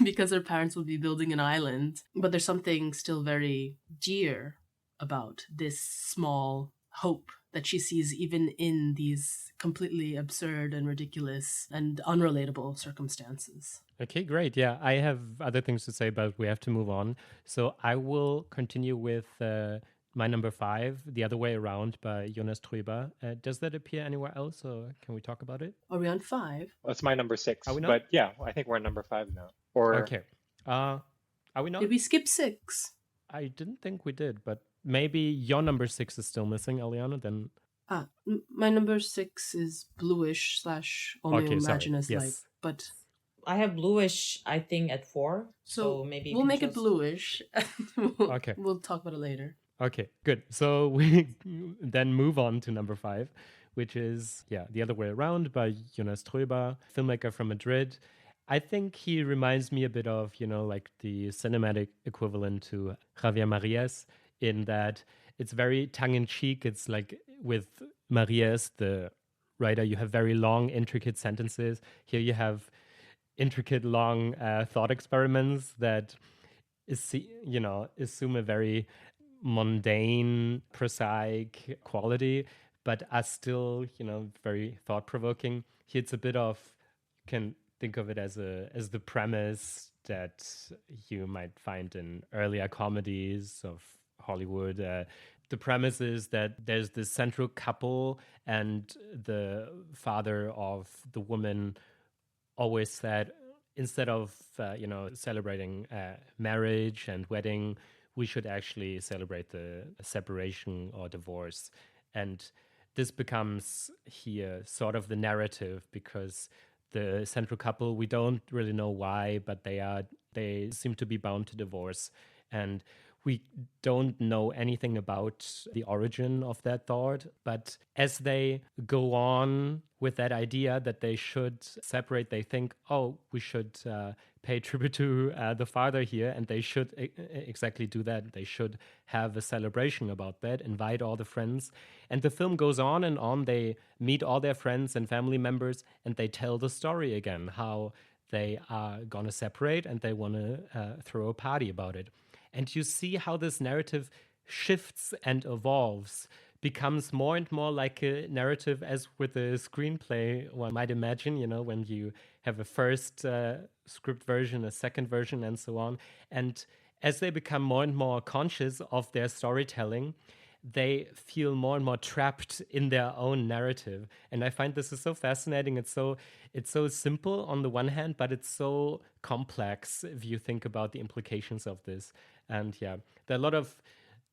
because her parents will be building an island. But there's something still very dear about this small hope that she sees even in these completely absurd and ridiculous and unrelatable circumstances. Okay, great. Yeah, I have other things to say, but we have to move on. So I will continue with my number 5, The Other Way Around by Jonás Trueba. Does that appear anywhere else, or can we talk about it? Are we on 5? Well, it's my number 6. Are we not? But yeah, I think we're on number 5 now. Or okay. Are we not? Did we skip 6? I didn't think we did, but maybe your number 6 is still missing, Eliana. Then my number 6 is bluish / only imagine as light, but I have bluish, I think, at 4. So maybe we'll make it bluish. Okay. We'll talk about it later. Okay, good. So we then move on to number 5, which is, The Other Way Around by Jonás Trueba, filmmaker from Madrid. I think he reminds me a bit of, like the cinematic equivalent to Javier Marias, in that it's very tongue-in-cheek. It's like with Marias, the writer, you have very long, intricate sentences. Here you have intricate, long thought experiments that assume a very mundane, prosaic quality, but are still, very thought-provoking. Here it's a bit of, you can think of it as the premise that you might find in earlier comedies of Hollywood. The premise is that there's this central couple, and the father of the woman always said, instead of celebrating marriage and wedding, we should actually celebrate the separation or divorce. And this becomes here sort of the narrative, because the central couple, we don't really know why, but they seem to be bound to divorce. And we don't know anything about the origin of that thought. But as they go on with that idea that they should separate, they think, oh, we should pay tribute to the father here. And they should exactly do that. They should have a celebration about that, invite all the friends. And the film goes on and on. They meet all their friends and family members, and they tell the story again, how they are going to separate and they want to throw a party about it. And you see how this narrative shifts and evolves, becomes more and more like a narrative, as with a screenplay, one might imagine, when you have a first script version, a second version, and so on. And as they become more and more conscious of their storytelling, they feel more and more trapped in their own narrative. And I find this is so fascinating. It's so simple on the one hand, but it's so complex if you think about the implications of this. And yeah, there are a lot of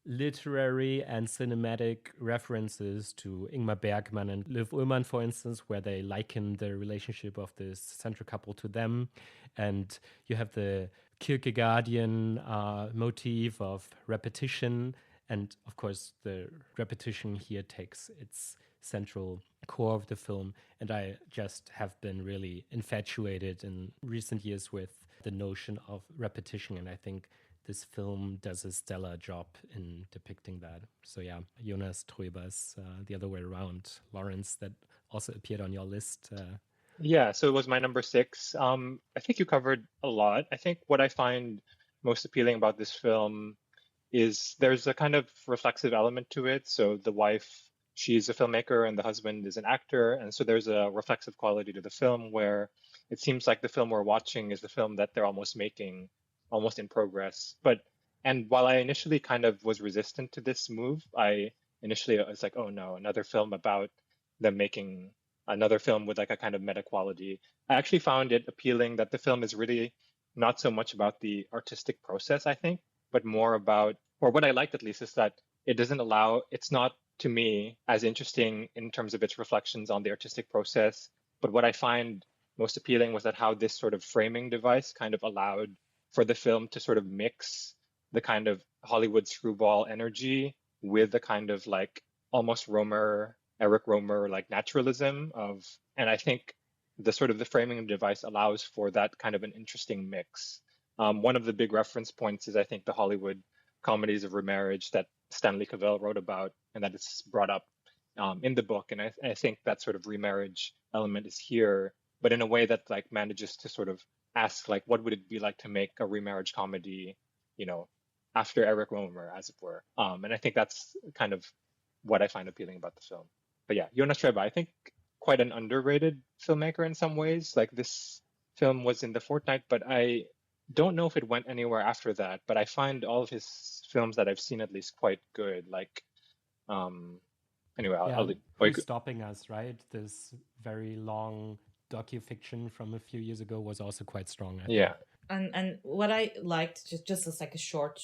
literary and cinematic references to Ingmar Bergman and Liv Ullmann, for instance, where they liken the relationship of this central couple to them. And you have the Kierkegaardian motif of repetition. And of course, the repetition here takes its central core of the film. And I just have been really infatuated in recent years with the notion of repetition. And I think this film does a stellar job in depicting that. So yeah, Jonás, Trueba's The Other Way Around. Lawrence, that also appeared on your list. Yeah, so it was my number 6. I think you covered a lot. I think what I find most appealing about this film is there's a kind of reflexive element to it. So the wife, she's a filmmaker and the husband is an actor. And so there's a reflexive quality to the film where it seems like the film we're watching is the film that they're almost making, almost in progress. And while I initially kind of was resistant to this move, I was like, oh no, another film about them making another film with like a kind of meta quality. I actually found it appealing that the film is really not so much about the artistic process, I think, but more about, or what I liked at least, is that it's not to me as interesting in terms of its reflections on the artistic process. But what I find most appealing was that how this sort of framing device kind of allowed for the film to sort of mix the kind of Hollywood screwball energy with the kind of like almost Eric Romer like naturalism and I think the sort of the framing device allows for that kind of an interesting mix. One of the big reference points is, I think, the Hollywood comedies of remarriage that Stanley Cavell wrote about, and that is brought up in the book. And I think that sort of remarriage element is here, but in a way that like manages to sort of ask, like, what would it be like to make a remarriage comedy, after Eric Romer, as it were. And I think that's kind of what I find appealing about the film. But yeah, Jonás Trueba, I think quite an underrated filmmaker in some ways. Like this film was in the fortnight, but I don't know if it went anywhere after that. But I find all of his films that I've seen at least quite good. Like, anyway, I'll Who's Stopping Us, right? This very long docufiction from a few years ago was also quite strong. I think. And what I liked, just as like a short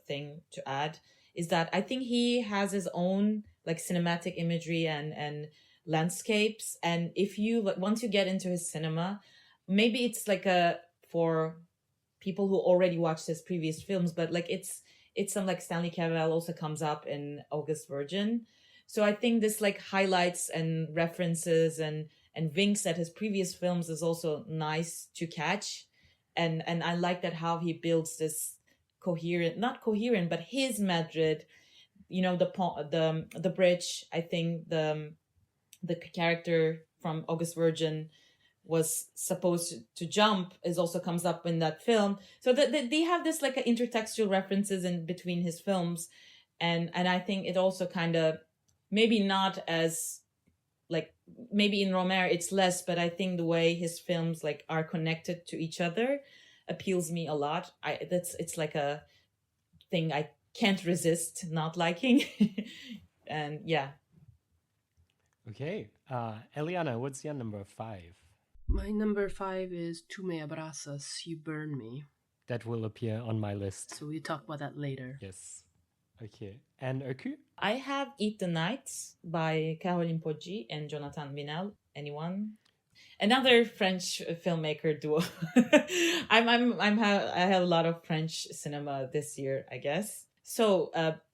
thing to add, is that I think he has his own like cinematic imagery and landscapes. And if you once you get into his cinema, maybe it's like for people who already watched his previous films, but like it's some like Stanley Cavell also comes up in August Virgin. So I think this like highlights and references and and winks at his previous films is also nice to catch. And I like that how he builds this not coherent, but his Madrid, the bridge. I think the character from August Virgin was supposed to jump also comes up in that film. So that they have this like intertextual references in between his films. And I think it also kind of, maybe not as like, maybe in Romer it's less, but I think the way his films like are connected to each other appeals me a lot. It's like a thing I can't resist not liking. And yeah. Okay. Eliana, what's your number 5? My number 5 is Tu me abrazas, You Burn Me. That will appear on my list. So we'll talk about that later. Yes. Okay. And Öykü? I have Eat the Night by Caroline Poggi and Jonathan Vinel. Anyone? Another French filmmaker duo. I have a lot of French cinema this year, I guess. So,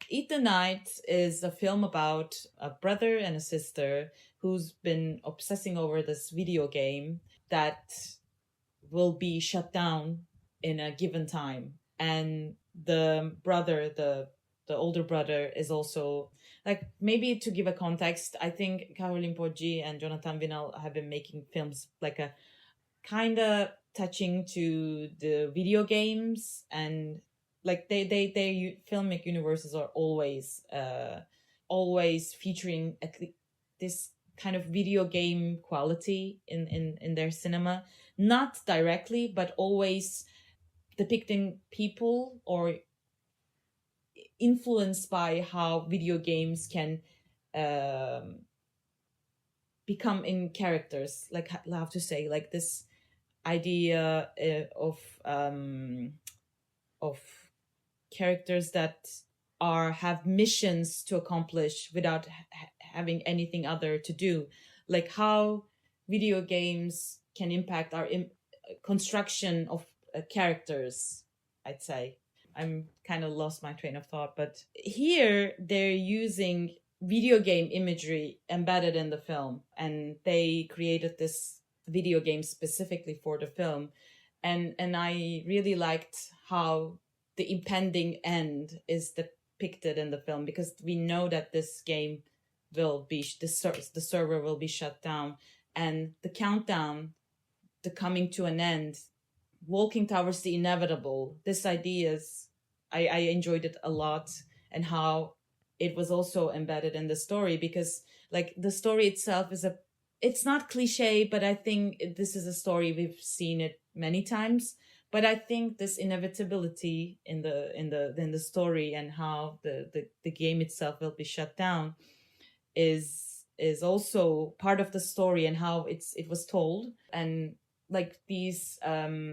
Eat the Night is a film about a brother and a sister who's been obsessing over this video game that will be shut down in a given time. And the brother, the older brother, is also, like, maybe to give a context, I think Caroline Poggi and Jonathan Vinel have been making films like a kind of touching to the video games, and like their filmic universes are always featuring at least this kind of video game quality in their cinema, not directly, but always depicting people or influenced by how video games can become in characters. Like, I have to say, like this idea of characters that have missions to accomplish without having anything other to do, like how video games can impact our construction of characters. I'd say I'm kind of lost my train of thought, but here they're using video game imagery embedded in the film, and they created this video game specifically for the film, and I really liked how the impending end is depicted in the film, because we know that this game will be, the server will be shut down, and the countdown, the coming to an end, walking towards the inevitable. This idea is, I enjoyed it a lot, and how it was also embedded in the story, because like the story itself is it's not cliche, but I think this is a story we've seen it many times. But I think this inevitability in the story, and how the game itself will be shut down, is also part of the story, and how it was told. And like these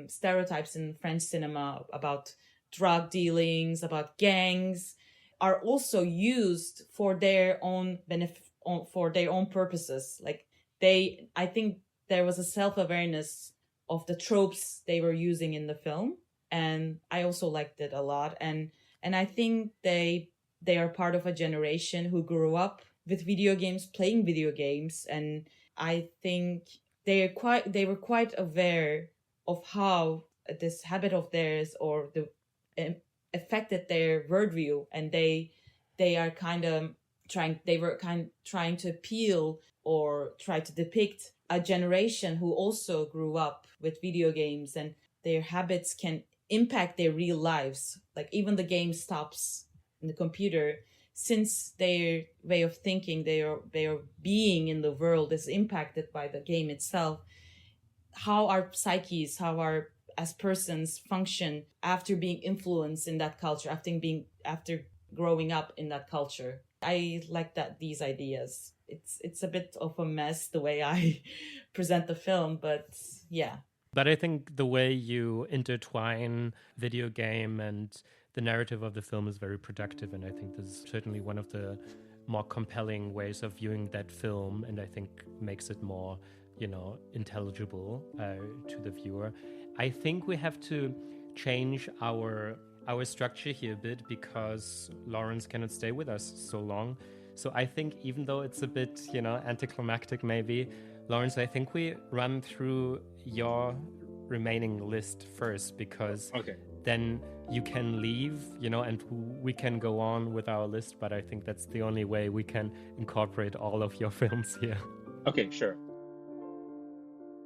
stereotypes in French cinema about drug dealings, about gangs, are also used for their own benefit, for their own purposes. Like I think there was a self-awareness of the tropes they were using in the film, and I also liked it a lot. And I think they are part of a generation who grew up with video games, playing video games, and I think they were quite aware of how this habit of theirs or the affected their worldview, and they are kind of trying to appeal or try to depict a generation who also grew up with video games, and their habits can impact their real lives. Like even the game stops in the computer, since their way of thinking, their being in the world is impacted by the game itself. How our psyches, how our as persons function after being influenced in that culture, after growing up in that culture. I like these ideas. It's a bit of a mess the way I present the film, but yeah. But I think the way you intertwine video game and the narrative of the film is very productive, and I think this is certainly one of the more compelling ways of viewing that film, and I think makes it more, intelligible to the viewer. I think we have to change our structure here a bit, because Lawrence cannot stay with us so long. So I think even though it's a bit, anticlimactic maybe, Lawrence, I think we run through your remaining list first, because Okay. then you can leave, and we can go on with our list, but I think that's the only way we can incorporate all of your films here. Okay, sure.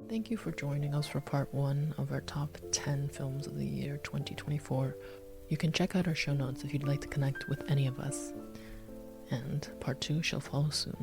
Thank you for joining us for part 1 of our top 10 films of the year 2024. You can check out our show notes if you'd like to connect with any of us. And part 2 shall follow soon.